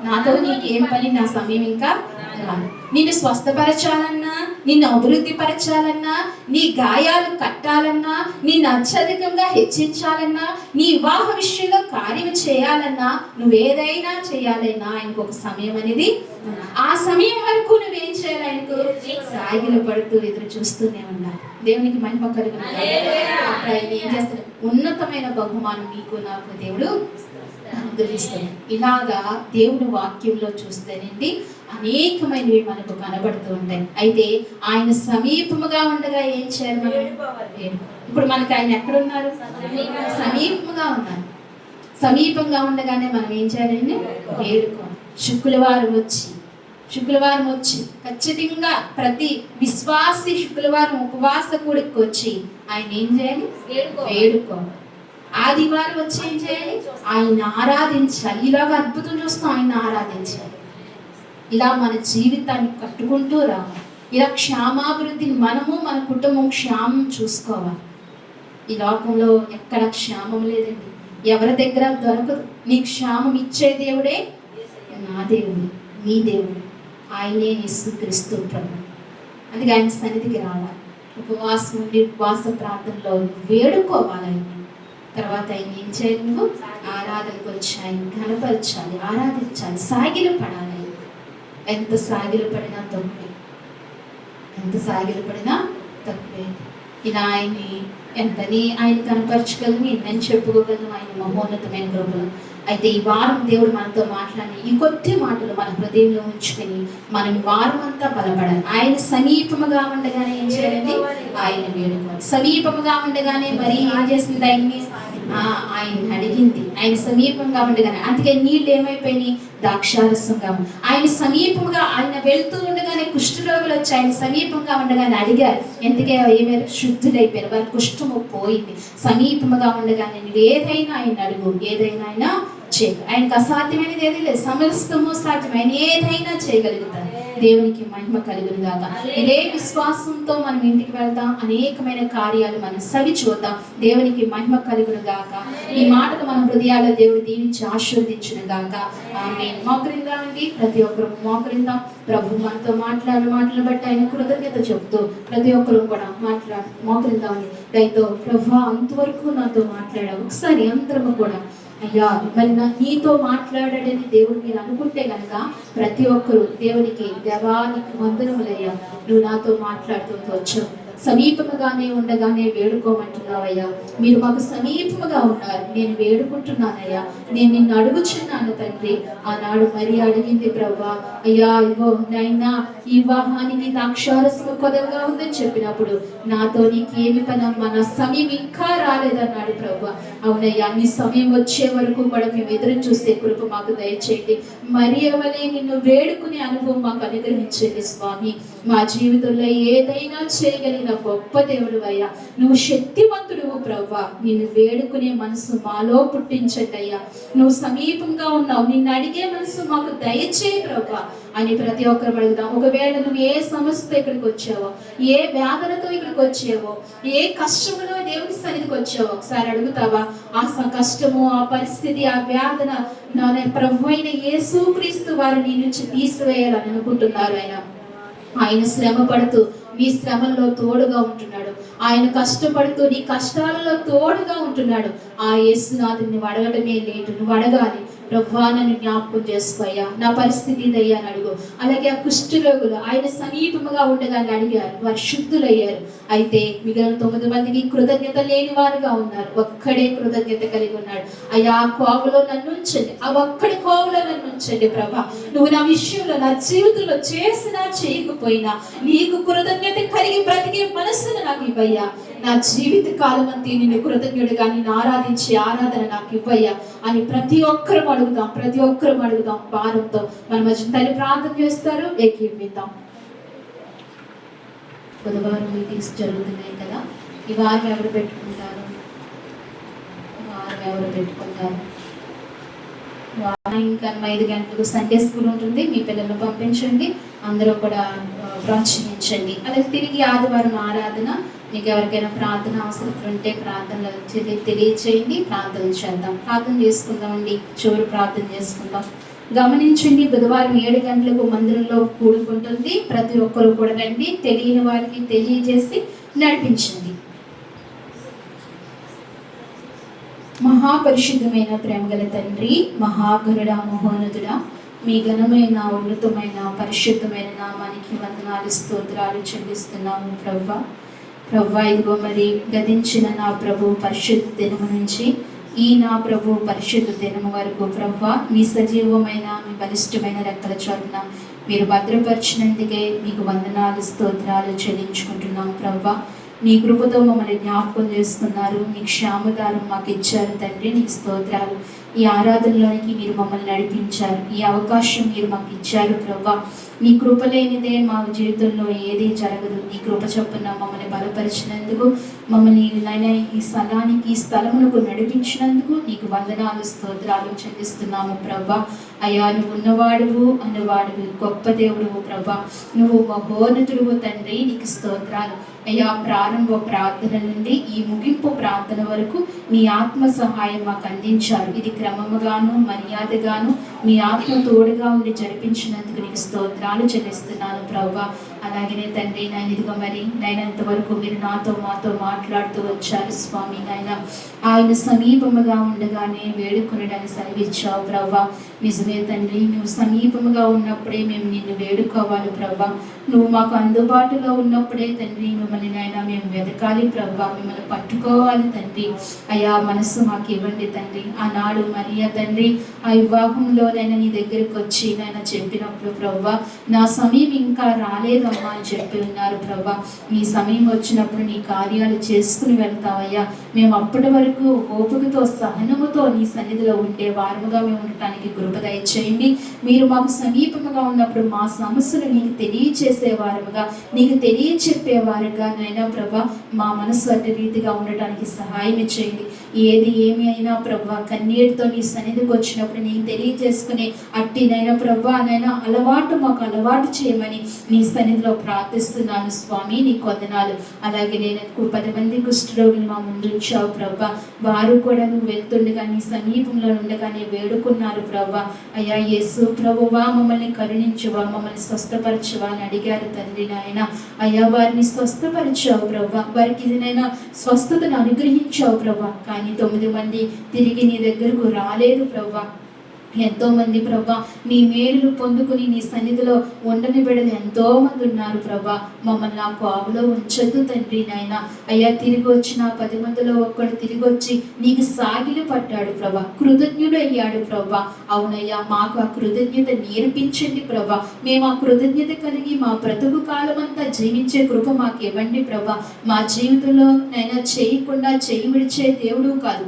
నాతో నీకేం పని, నా సమయం ఇంకా రాదు. నిన్ను స్వస్థపరచాలన్నా, నిన్ను అభివృద్ధి పరచాలన్నా, నీ గాయాలు కట్టాలన్నా, నిన్ను అత్యధికంగా హెచ్చించాలన్నా, నీ వివాహ విషయంలో కార్యం చేయాలన్నా, నువ్వేదైనా చేయాలన్నా ఆయనకు ఒక సమయం అనేది. ఆ సమయం వరకు నువ్వేం చేయాలి? ఆయనకు సాగిలు పడుతూ ఎదురు చూస్తూనే ఉన్నారు. దేవునికి మహిమ కలుగును. అప్పుడు ఆయన ఏం చేస్తాడు? ఉన్నతమైన బహుమానం నీకు నాకు దేవుడు అనుగ్రహిస్తాడు. ఇలాగా దేవుడు వాక్యంలో చూస్తేనండి అనేకమైనవి మనకు కనబడుతూ ఉంటాయి. అయితే ఆయన సమీపముగా ఉండగా ఏం చేయాలి? మనం ఇప్పుడు మనకి ఆయన ఎక్కడున్నారు? సమీపముగా ఉన్నారు. సమీపంగా ఉండగానే మనం ఏం చేయాలండి? వేడుకోవాలి. శుక్రవారం వచ్చి ఖచ్చితంగా ప్రతి విశ్వాసి శుక్రవారం ఉపవాస కూడికి వచ్చి ఆయన ఏం చేయాలి? వేడుకోవాలి. ఆదివారం వచ్చి ఏం చేయాలి? ఆయన ఆరాధించాలి. ఇలాగ అద్భుతం చూస్తాం, ఆయన ఆరాధించాలి. ఇలా మన జీవితాన్ని కట్టుకుంటూ రావాలి. ఇలా క్షేమాభివృద్ధిని మనము మన కుటుంబం క్షేమం చూసుకోవాలి. ఈ లోకంలో ఎక్కడ క్షేమం లేదండి, ఎవరి దగ్గర దొరకదు. నీ క్షేమం ఇచ్చే దేవుడే నా దేవుడు, నీ దేవుడు, ఆయనే యేసుక్రీస్తు ప్రభువు. అందుకే ఆయన సన్నిధికి రావాలి. ఉపవాసం ఉండి ఉపవాస ప్రార్థనలో వేడుకోవాలి. తర్వాత ఆయన ఏం చేయాలి? నువ్వు ఆరాధనకు వచ్చి ఆయన కనపరచాలి, ఆరాధించాలి, సాగిలు పడాలి. ఎంత సాగిలు పడినా తక్కువే, ఇలా ఆయన్ని ఎంతని ఆయన కనపరచగలను, ఎన్నని చెప్పుకోగలను ఆయన మహోన్నతమైన కృపలు. అయితే ఈ వారం దేవుడు మనతో మాట్లాడి ఈ కొద్ది మాటలు మన హృదయంలో ఉంచుకొని మనం వారం అంతా బలపడాలి. ఆయన సమీపముగా ఉండగానే ఏం చేయాలండి? ఆయన వేడుకోవాలి. సమీపముగా ఉండగానే మరి ఏం చేసింది? ఆయన అడిగింది. ఆయన సమీపంగా ఉండగానే, అందుకే నీళ్ళు ఏమైపోయినాయి? ద్రాక్షారసంగా. ఆయన సమీపంగా, ఆయన వెళ్తూ ఉండగానే కుష్ఠరోగులు వచ్చి ఆయన సమీపంగా ఉండగానే అడిగారు. ఎందుకే ఏమైనా శుద్ధులైపోయారు, వారి కుష్ఠము పోయింది. సమీపముగా ఉండగానే నువ్వు ఏదైనా ఆయన అడుగు, ఏదైనా ఆయన చేయ. ఆయనకు అసాధ్యమైనది ఏది లేదు, సమస్తము సాధ్యం. ఆయన ఏదైనా చేయగలుగుతారు. దేవునికి మహిమ కలుగును గాక. ఇదే విశ్వాసంతో మనం ఇంటికి వెళ్తాం, అనేకమైన కార్యాలు మనం సవి చూద్దాం. దేవునికి మహిమ కలుగును గాక. ఈ మాటలు మన హృదయాల్లో దేవుడు దీవించి ఆశీర్వదించును గాక. ఆమేన్. మోకరిందామండి, ప్రతి ఒక్కరు మోకరిందాం. ప్రభు మనతో మాటలు బట్టి ఆయన కృతజ్ఞత చెప్తూ ప్రతి ఒక్కరు కూడా మోకరిందామండి. దయతో ప్రభు ఇంతవరకు నాతో మాట్లాడావు, ఒకసారి అందరము కూడా అయ్యా మరి నీతో మాట్లాడాడని దేవుడు మీరు అనుకుంటే కనుక ప్రతి ఒక్కరు దేవునికి దేవానికి వందనములయ్యా, నువ్వు నాతో మాట్లాడుతూ వచ్చావు. సమీపముగానే ఉండగానే వేడుకోమంటున్నావయ్యా. మీరు మాకు సమీపముగా ఉన్నారు. నేను వేడుకుంటున్నానయ్యా, నేను నిన్ను అడుగుచున్నాను తండ్రి. ఆనాడు మరి అడిగింది ప్రభా, అయ్యా ఇగో నైనా ఈ వివాహానికి ద్రాక్షారసము కొదవగా ఉందని చెప్పినప్పుడు నాతో నీకేమి పనమ్మా, నా సమయం ఇంకా రాలేదన్నాడు ప్రభా. అవునయ్యా, నీ సమయం వచ్చే వరకు కూడా మేము ఎదురు చూసే కృప మాకు దయచేయండి. మరి ఎవరే నిన్ను వేడుకునే అనుభవం మాకు అనుగ్రహించండి స్వామి. మా జీవితంలో ఏదైనా చేయగలిగిన గొప్ప దేవుడు అయ్యా, నువ్వు శక్తివంతుడు ప్రభా. నిన్ను వేడుకునే మనసు మాలో పుట్టించండి అయ్యా. నువ్వు సమీపంగా ఉన్నావు, నిన్ను అడిగే మనసు మాకు దయచేయి ప్రభా అని ప్రతి ఒక్కరు అడుగుదాం. ఒకవేళ నువ్వు ఏ సమస్యతో ఇక్కడికి వచ్చావో, ఏ వేదనతో ఇక్కడికి వచ్చావో, ఏ కష్టములో దేవుని సన్నిధికి వచ్చావో ఒకసారి అడుగుతావా? ఆ కష్టము, ఆ పరిస్థితి, ఆ వేదన ప్రభు అయిన యేసుక్రీస్తు వారు నీ నుంచి తీసివేయాలని అనుకుంటున్నారు. ఆయన శ్రమ పడుతూ నీ శ్రమల్లో తోడుగా ఉంటున్నాడు. ఆయన కష్టపడుతూ నీ కష్టాలలో తోడుగా ఉంటున్నాడు. ఆ యేసునాథుని నువ్వు అడగడమే లేటు, నువ్వు అడగాలి. ప్రభువా నన్ను జ్ఞాపకం చేసుకోయ్యా, నా పరిస్థితి ఇదయ్యా అని అడుగు. అలాగే ఆ కుష్ఠరోగులు ఆయన సమీపముగా ఉండగానే అడిగారు, వారు శుద్ధులయ్యారు. అయితే మిగిలిన 9 మందికి కృతజ్ఞత లేని వారుగా ఉన్నారు. ఒక్కడే కృతజ్ఞత కలిగి ఉన్నాడు. అయ్యా ఆ కోవలో నన్ను ఉంచండి, ఆ ఒక్కడి కోవలో నన్ను ఉంచండి ప్రభా. నువ్వు నా విషయంలో, నా జీవితంలో చేసినా చేయకపోయినా నీకు కృతజ్ఞత కలిగి బ్రతికే మనసును నాకు ఇవ్వయ్యా. నా జీవిత కాలం అంతా నిన్ను కృతజ్ఞుడిగా నిన్ను ఆరాధించే ఆరాధన నాకు ఇవ్వయ్యా అని ప్రతి ఒక్కరూ అడుగుదాం. భారంతో మన మధ్య తల్లి ప్రార్థన చేస్తారు, ఏకీవిద్దాం. బుధవారం మీటింగ్స్ జరుగుతున్నాయి కదా, ఈ వారం ఎవరు పెట్టుకుంటారు? ఇంకా 5 గంటలకు సండే స్కూల్ ఉంటుంది, మీ పిల్లలను పంపించండి, అందరూ కూడా ప్రోత్సహించండి. అలాగే తిరిగి ఆదివారం ఆరాధన మీకు ఎవరికైనా ప్రార్థన అవసరం ఉంటే ప్రార్థనలు తెలియచేయండి, ప్రార్థన చేద్దాం. ప్రార్థన చేసుకుందామండి, చివరి ప్రార్థన చేసుకుందాం. గమనించండి, బుధవారం 7 గంటలకు మందిరంలో కూడుకుంటుంది. ప్రతి ఒక్కరు కూడా రండి, తెలియని వారికి తెలియజేసి నడిపించండి. మహాపరిశుద్ధమైన ప్రేమగల తండ్రి, మహాగరుడ, మహోన్నతుడా, మీ ఘనమైన ఉన్నతమైన పరిశుద్ధమైన నామానికి వందనాలు, స్తోత్రాలు చెల్లిస్తున్నాము ప్రభా. ఇదిగో మరి గతించిన నా ప్రభు పరిశుద్ధ దినము నుంచి ఈ నా ప్రభు పరిశుద్ధ దినము వరకు ప్రభా, మీ సజీవమైన మీ బలిష్టమైన రెక్కల చోటున మీరు భద్రపరిచినందుకే మీకు వందనాలు, స్తోత్రాలు చెల్లించుకుంటున్నాం ప్రభా. నీ కృపతో మమ్మల్ని జ్ఞాపకం చేసుకున్నారు, మీ క్షేమదారం మాకు ఇచ్చారు తండ్రి, నీకు స్తోత్రాలు. ఈ ఆరాధనలోనికి మీరు మమ్మల్ని నడిపించారు, ఈ అవకాశం మీరు మాకు ఇచ్చారు ప్రభా. నీ కృప లేనిదే మా జీవితంలో ఏదీ జరగదు. నీ కృప చొప్పున మమ్మల్ని బలపరిచినందుకు, మమ్మల్ని నాయన ఈ స్థలానికి ఈ స్థలమునకు నడిపించినందుకు నీకు వందనాలు, స్తోత్రాలు చెల్లిస్తున్నాము ప్రభా. అయ్యా, నువ్వు ఉన్నవాడువు అన్నవాడువు, గొప్ప దేవుడువు ప్రభా, నువ్వు మహోన్నతుడువు తండ్రి, నీకు స్తోత్రాలు. అయ్యా, ప్రారంభ ప్రార్థన నుండి ఈ ముగింపు ప్రార్థన వరకు మీ ఆత్మ సహాయం మాకు అందించారు. ఇది క్రమముగాను మర్యాదగాను మీ ఆత్మ తోడుగా ఉండి జరిపించినందుకు నీకు స్తోత్రాలు చెల్లిస్తున్నాను ప్రభా. అలాగనే తండ్రి నాయన, ఇదిగో మరి నాయన ఇంతవరకు మీరు మాతో మాట్లాడుతూ వచ్చారు స్వామి. నాయన ఆయన సమీపముగా ఉండగానే వేడుకొనడానికి సెలవిచ్చావు ప్రభా. నిజమే తండ్రి, నువ్వు సమీపముగా ఉన్నప్పుడే మేము నిన్ను వేడుకోవాలి ప్రభా. నువ్వు మాకు అందుబాటులో ఉన్నప్పుడే తండ్రి మిమ్మల్ని నాయన మేము వెతకాలి ప్రభా, మిమ్మల్ని పట్టుకోవాలి తండ్రి. అయ్యా, మనస్సు మాకు ఇవ్వండి తండ్రి. ఆనాడు మరియా తండ్రి ఆ వివాహంలోనైనా నీ దగ్గరికి వచ్చి నాయన చెప్పినప్పుడు ప్రభా, నా సమయం ఇంకా రాలేదమ్మా అని చెప్పి ఉన్నారు ప్రభా. నీ సమయం వచ్చినప్పుడు నీ కార్యాలు చేసుకుని వెళ్తావయ్యా. మేము అప్పటి వరకు ఓపికతో సహనముతో నీ సన్నిధిలో ఉండే వారముగా మేము ఉండటానికి కృప దయచేయండి. మీరు మాకు సమీపముగా ఉన్నప్పుడు మా సమస్యలు నీకు తెలియచేసేవారుగా, నీకు తెలియచెప్పేవారుగా నైనా ప్రభా మా మనసు అట్టి రీతిగా ఉండటానికి సహాయం చేయండి. ఏది ఏమి అయినా ప్రభా కన్నీటితో నీ సన్నిధికి వచ్చినప్పుడు నీకు తెలియజేసుకునే అట్టినైనా ప్రభా నైనా మాకు అలవాటు చేయమని నీ సన్నిధిలో ప్రార్థిస్తున్నాను స్వామి, నీకు వందనాలు. అలాగే నేను 10 మంది కుష్ఠరోగులు మా ముందు ఉంచావు ప్రభా. వారు కూడా నువ్వు వెళ్తుండగా నీ సమీపంలో ఉండగానే వేడుకున్నారు ప్రభా. అయ్యా యేసు ప్రభువా, మమ్మల్ని కరుణించువా, మమ్మల్ని స్వస్థపరచువా అని అడిగారు తండ్రి నాయన. అయ్యా, వారిని స్వస్థపరిచావు ప్రభా, వారికి ఇదైనా స్వస్థతను అనుగ్రహించావు ప్రభా. కానీ 9 మంది తిరిగి నీ దగ్గరకు రాలేదు ప్రభా. ఎంతో మంది ప్రభా నీ మేలును పొందుకుని నీ సన్నిధిలో ఉండని బిడ్డలు ఎంతో మంది ఉన్నారు ప్రభా. మమ్మల్ని ఆ కోవలో ఉంచొద్దు తండ్రి నాయన. అయ్యా, తిరిగి వచ్చిన 10 మందిలో ఒక్కడు తిరిగి వచ్చి నీకు సాగిలు పట్టాడు ప్రభా, కృతజ్ఞుడు అయ్యాడు ప్రభా. అవునయ్యా, మాకు ఆ కృతజ్ఞత నేర్పించండి ప్రభా. మేము ఆ కృతజ్ఞత కలిగి మా బ్రతుకు కాలం అంతా జీవించే కృప మాకు ఇవ్వండి ప్రభా. మా జీవితంలో నైనా చేయకుండా చేయి విడిచే దేవుడు కాదు.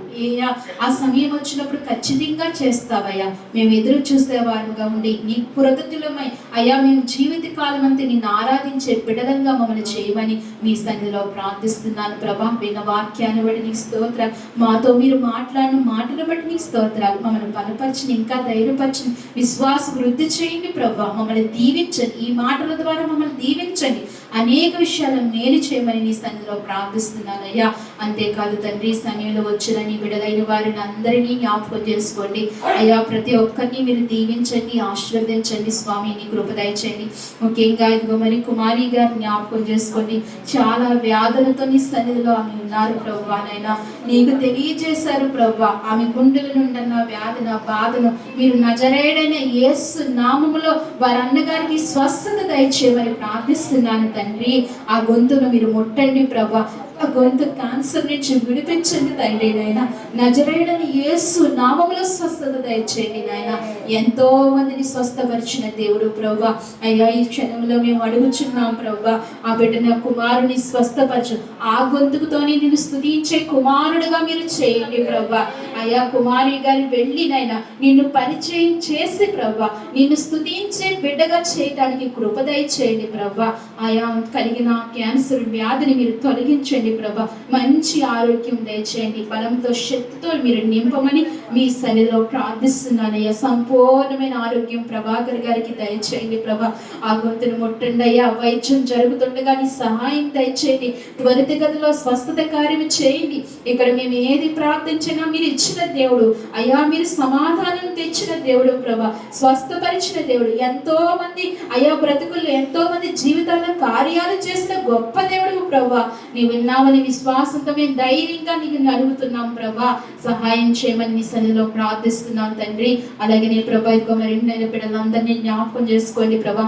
ఆ సమయం వచ్చినప్పుడు ఖచ్చితంగా చేస్తావయ్యా. మేము ఎదురు చూసేవారుగా ఉండి నీ కృతజ్ఞులమై అయ్యా మేము జీవిత కాలం అంతా నిన్ను ఆరాధించే బిడ్డలంగా మమ్మల్ని చేయమని మీ సన్నిధిలో ప్రార్థిస్తున్నాను ప్రభా. విన్న వాక్యాన్ని బట్టి నీకు స్తోత్రాలు, మాతో మీరు మాట్లాడిన మాటలు బట్టి నీకు స్తోత్రాలు. మమ్మల్ని బలపరిచి ఇంకా ధైర్యపరిచి విశ్వాసం వృద్ధి చేయండి ప్రభా. మమ్మల్ని దీవించండి, ఈ మాటల ద్వారా మమ్మల్ని దీవించండి, అనేక విషయాలను మేలు చేయమని నీ సన్నిధిలో ప్రార్థిస్తున్నాను అయ్యా. అంతేకాదు తండ్రి, సమయంలో వచ్చిన నీ బిడ్డలైన వారిని అందరినీ జ్ఞాపకం చేసుకోండి అయ్యా. ప్రతి ఒక్కరిని మీరు దీవించండి, ఆశీర్వదించండి స్వామి, నీ కృప దయచేయండి. ముఖ్యంగా ఇదిగో మరి కుమారి గారు జ్ఞాపకం చేసుకోండి. చాలా వ్యాధులతో నీ సన్నిధిలో ఆమె ఉన్నారు ప్రభా. నైనా నీకు తెలియజేశారు ప్రభా. ఆమె గుండెల నుండి నా వ్యాధిన బాధను మీరు నజరేయుడైన యేసు నామములో వారి అన్నగారికి స్వస్థత దయచేయమని ప్రార్థిస్తున్నాను తండ్రి. ఆ గొంతును మీరు ముట్టండి ప్రభా. ఆ గొంతు క్యాన్సర్ నుంచి విడిపించండి తండ్రి నాయన. నజరేయుడైన యేసు నామములో స్వస్థత దయచేయండి నాయన. ఎంతో మందిని స్వస్థపరిచిన దేవుడు ప్రభా. అయ్యా, ఈ క్షణంలో మేము అడుగుచున్నాం ప్రభా, ఆ బిడ్డని కుమారుని స్వస్థపరచు. ఆ గొంతుకుతోని నిన్ను స్తుతించే కుమారుడుగా మీరు చేయండి ప్రభా. అయ్యా, కుమారి గారి వెళ్ళి నాయన నిన్ను పరిచయం చేసి ప్రభా నిన్ను స్తుతించే బిడ్డగా చేయటానికి కృప దయచేయండి ప్రభా. ఆయా కలిగిన క్యాన్సర్ వ్యాధిని మీరు తొలగించండి దీవించండి ప్రభా. మంచి ఆరోగ్యం దయచేయండి, బలంతో శక్తితో మీరు నింపమని మీ సన్నిధిలో ప్రార్థిస్తున్నానయ్యా. సంపూర్ణమైన ఆరోగ్యం ప్రభాకర్ గారికి దయచేయండి ప్రభా. ఆ గొంతును ముట్టండి అయ్యా. వైద్యం జరుగుతుండగా నీ సహాయం దయచేయండి. త్వరితగతిలో స్వస్థత కార్యం చేయండి. ఇక్కడ మేము ఏది ప్రార్థించినా మీరు ఇచ్చిన దేవుడు అయ్యా, మీరు సమాధానం తెచ్చిన దేవుడు ప్రభా, స్వస్థపరిచిన దేవుడు. ఎంతో మంది అయ్యా బ్రతుకుల్లో ఎంతో మంది జీవితాల్లో కార్యాలు చేసిన గొప్ప దేవుడు ప్రభా. నీవు విన్నామని విశ్వాసంతో మేము ధైర్యంగా నీకు అడుగుతున్నాం ప్రభా. సహాయం చేయమని నీ సన్నిధిలో ప్రార్థిస్తున్నాం తండ్రి. అలాగే నీ ప్రభా మరి బిడ్డలందరినీ జ్ఞాపకం చేసుకోండి ప్రభా.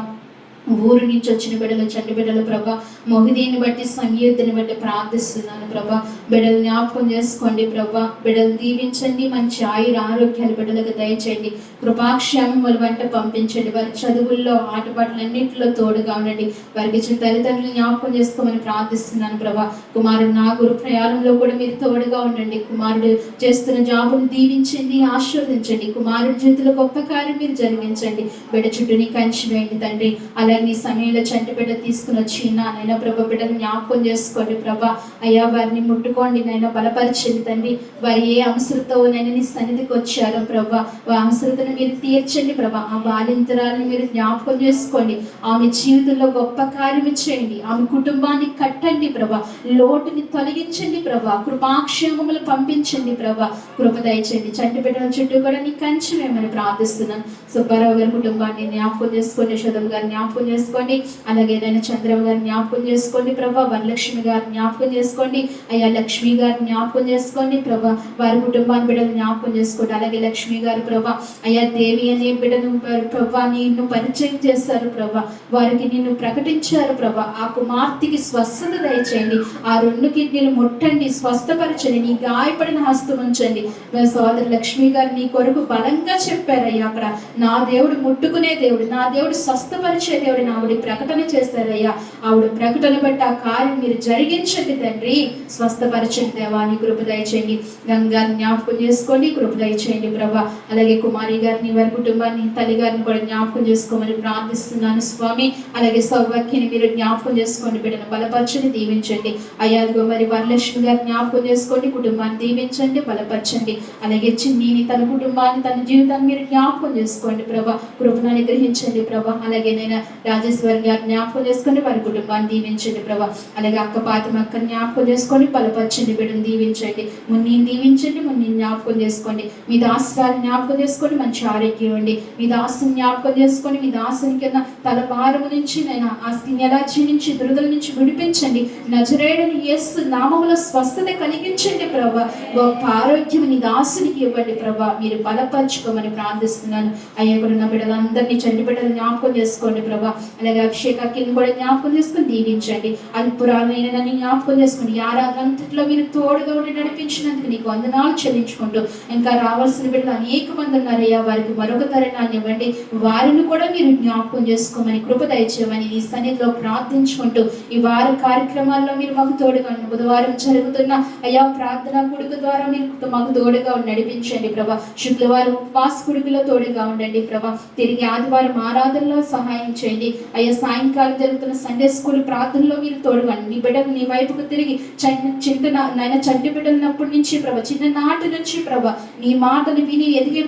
ఊరు నుంచి వచ్చిన బిడ్డలు, చంటి బిడ్డలు ప్రభా, మొగిదీని బట్టి సంగీతని బట్టి ప్రార్థిస్తున్నాను ప్రభా. బిడ్డలు జ్ఞాపకం చేసుకోండి ప్రభా. బిడ్డలు దీవించండి, మంచి ఆయుర ఆరోగ్యాలు బిడ్డలకు దయచేయండి. కృపాక్షేమముల వెంట పంపించండి. వారి చదువుల్లో ఆటపాటలన్నింటిలో తోడుగా ఉండండి. వారికి ఇచ్చిన తల్లిదండ్రులు జ్ఞాపకం చేసుకోమని ప్రార్థిస్తున్నాను ప్రభా. కుమారుడు నా గురు ప్రయాణంలో కూడా మీరు తోడుగా ఉండండి. కుమారుడు చేస్తున్న జాబును దీవించండి, ఆశీర్వదించండి. కుమారుడి జీవితంలో గొప్ప కార్యం మీరు జరిగించండి. బిడ్డ చుట్టూ నీ కంచి వేయండి తండ్రి. అలాగే నీ సమయంలో చంటి బిడ్డ తీసుకుని వచ్చి నాయన ప్రభా, బిడ్డను జ్ఞాపకం చేసుకోండి ప్రభా. అయ్యా వారిని ముట్టుకోండి నైనా, బలపరచండి తండ్రి. వారి ఏ అవసరతో నైనా నీ సన్నిధికి వచ్చారో ప్రభా, ఆ అవసరతను మీరు తీర్చండి ప్రభా. ఆ బాలింతరాలను మీరు జ్ఞాపకం చేసుకోండి. ఆమె జీవితంలో గొప్ప కార్యం చేయండి. ఆమె కుటుంబాన్ని కట్టండి ప్రభా. లోటుని తొలగించండి ప్రభా. కృపాక్షేమములు పంపించండి ప్రభా. కృప దయచేయండి. చంటి బిడ్డల చుట్టూ కూడా నీ కంచి వేయమని ప్రార్థిస్తున్నాను. సుబ్బారావు గారి కుటుంబాన్ని జ్ఞాపకం చేసుకోండి. యశోదమ్మ గారిని జ్ఞాపకం చేసుకోండి. అలాగే నేను చంద్రబాబు గారిని జ్ఞాపకం చేసుకోండి ప్రభా. వరలక్ష్మి గారిని జ్ఞాపకం చేసుకోండి. అయ్యా లక్ష్మి గారిని జ్ఞాపకం చేసుకోండి ప్రభా. వారి కుటుంబాన్ని బిడ్డలు జ్ఞాపకం చేసుకోండి. అలాగే లక్ష్మి గారు ప్రభా, అయ్యా దేవి అనే బిడ్డను ప్రభా నిన్ను పరిచయం చేశారు ప్రభా. వారికి నిన్ను ప్రకటించారు ప్రభా. ఆ కుమార్తెకి స్వస్థత దయచేయండి. ఆ 2 కిడ్నీలు ముట్టండి, స్వస్థపరచండి. నీ గాయపడిన హస్తం ఉంచండి. సోదరు లక్ష్మి గారు నీ కొరకు బలంగా చెప్పారయ్యా. అక్కడ నా దేవుడు ముట్టుకునే దేవుడు, నా దేవుడు స్వస్థపరిచే దేవుడు ఆవిడ ప్రకటన చేశారయ్యా. ఆవిడ ప్రకటన బట్టి ఆ కార్యం మీరు జరిగించండి తండ్రి. స్వస్థపరచండి దేవా, నీ కృప దయచేయండి. గంగాన్ని జ్ఞాపకం చేసుకోండి, కృప దయచేయండి ప్రభా. అలాగే కుమారి గారిని, వారి కుటుంబాన్ని, తల్లి గారిని కూడా జ్ఞాపకం చేసుకోమని ప్రార్థిస్తున్నాను స్వామి. అలాగే సౌభాగ్యని మీరు జ్ఞాపకం చేసుకోండి. బిడ్డను బలపరచండి, దీవించండి. అయ్యాదిగో మరి వరలక్ష్మి గారిని జ్ఞాపకం చేసుకోండి, కుటుంబాన్ని దీవించండి, బలపరచండి. అలాగే చిన్నీని, తన కుటుంబాన్ని, తన జీవితాన్ని మీరు జ్ఞాపకం చేసుకోండి ప్రభా. కృపను అనుగ్రహించండి ప్రభా. అలాగే నేను రాజేశ్వరి గారిని జ్ఞాపకం చేసుకోండి, వారి కుటుంబాన్ని దీవించండి ప్రభా. అలాగే అక్క పాతిమ అక్కని జ్ఞాపకం చేసుకోండి, బలపరచండి. బిడ్డను దీవించండి. మున్నీని దీవించండి, మున్నీని జ్ఞాపకం చేసుకోండి. మీ దాసుగారిని జ్ఞాపకం చేసుకోండి, మంచి ఆరోగ్యం ఇవ్వండి. మీ దాసుని జ్ఞాపకం చేసుకోండి. మీ దాసుని కింద తల భారము నుంచి నైనా ఆస్తిని ఎలాచి నుంచి దురదల నుంచి విడిపించండి. నజరేయుడైన యేసు నామములో స్వస్థత కలిగించండి ప్రభా. గొప్ప ఆరోగ్యం నీ దాసునికి ఇవ్వండి ప్రభా. మీరు బలపరచుకోమని ప్రార్థిస్తున్నాను. అయ్యా కూడా నా బిడ్డలందరినీ, చంటి బిడ్డలు జ్ఞాపకం చేసుకోండి ప్రభా. అలాగే అభిషేకాన్ని కూడా జ్ఞాపకం చేసుకుని దీవించండి. అద్భుతాలైన నన్ను జ్ఞాపకం చేసుకోండి. ఈ ఆరాధనంతట్లో మీరు తోడుగా ఉండి నడిపించినందుకు నీకు వందనాలు చెల్లించుకుంటూ, ఇంకా రావాల్సిన బిడ్డలు అనేక మంది ఉన్నారయ్యా, వారికి మరొక తరుణాన్ని ఇవ్వండి. వారిని కూడా మీరు జ్ఞాపకం చేసుకోమని, కృప దయచేయమని నీ సన్నిధిలో ప్రార్థించుకుంటూ, ఈ వార కార్యక్రమాల్లో మీరు మాకు తోడుగా ఉండి, బుధవారం జరుగుతున్న అయ్యా ప్రార్థనా కొడుకు ద్వారా మీరు మాకు తోడుగా నడిపించండి ప్రభా. శుక్రవారం ఉపవాస కొడుకులో తోడుగా ఉండండి ప్రభా. తిరిగి ఆదివారం ఆరాధనలో సహాయం చేయండి అయ్యా. సాయంకాలం జరుగుతున్న సండే స్కూల్ ప్రార్థనలో మీరు తోడుగా నీ బిడ్డలు నీ వైపుకు తిరిగి నాయన చంటి బిడ్డలన్నప్పటి నుంచి ప్రభా, చిన్ననాటి నుంచి ప్రభా, నీ మాటను విని ఎదిగే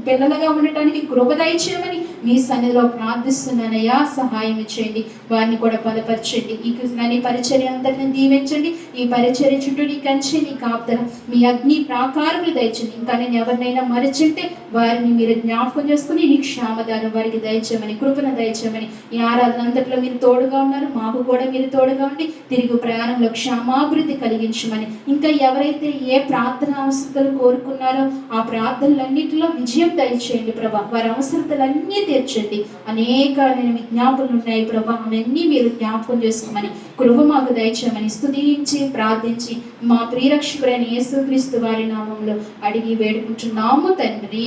పిల్లలుగా ఉండటానికి కృప దయచేయమని మీ సన్నిధిలో ప్రార్థిస్తున్నానయ్యా. సహాయం చేయండి, వారిని కూడా బలపరచండి. ఈ పరిచర్య అంతటిని దీవించండి. ఈ పరిచర్య చుట్టూ నీ కంచి, నీ కాపుదల, మీ అగ్ని ప్రాకారములు దయచండి. ఇంకా నేను ఎవరినైనా మరిచింటే వారిని మీరు జ్ఞాపకం చేసుకుని నీ క్షేమదానం వారికి దయచేయమని, కృపను దయచేయమని. ఈ ఆరాధన అంతట్లో మీరు తోడుగా ఉన్నారు, మాకు కూడా మీరు తోడుగా ఉండి తిరిగి ప్రయాణంలో క్షేమాభివృద్ధి కలిగించమని, ఇంకా ఎవరైతే ఏ ప్రార్థన అవసరతలు కోరుకున్నారో ఆ ప్రార్థనలన్నింటిలో విజయం దయచేయండి ప్రభా. వారి అవసరతలన్నీ తీర్చండి. అనేక విజ్ఞాపనలు ఉన్నాయి ప్రభా, అవన్నీ మీరు జ్ఞాపకం చేసుకోమని, కృప మాకు దయచేయమని స్తుతించి ప్రార్థించి మా ప్రియరక్షకుడైన యేసుక్రీస్తు వారి నామంలో అడిగి వేడుకుంటున్నాము తండ్రి.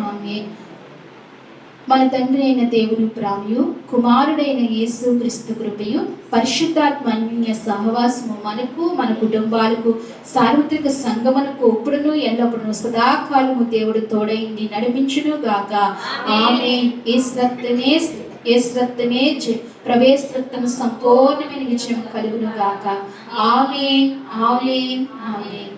ఆమేన్. మన తండ్రి అయిన దేవుని ప్రేమయు, కుమారుడైన యేసుక్రీస్తు కృపయు, పరిశుద్ధాత్మ అన్యోన్య సహవాసము మనకు, మన కుటుంబాలకు, సార్వత్రిక సంగమనకు ఇప్పుడును ఎల్లప్పుడూ సదాకాలము దేవుడు తోడైంది నడిపించును గాక. ఆమేన్. యేసు రక్తమే ప్రవేశిస్తున్న సంపూర్ణమైన విజయం కలుగును గాక. ఆమేన్, ఆమేన్, ఆమేన్.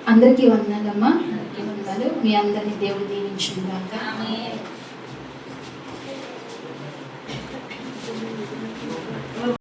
అందరికీ వందనాలమ్మా. అందరికీ వందనాలు. మీ అందరినీ దేవుడు దీవించును గాక. ఆమేన్.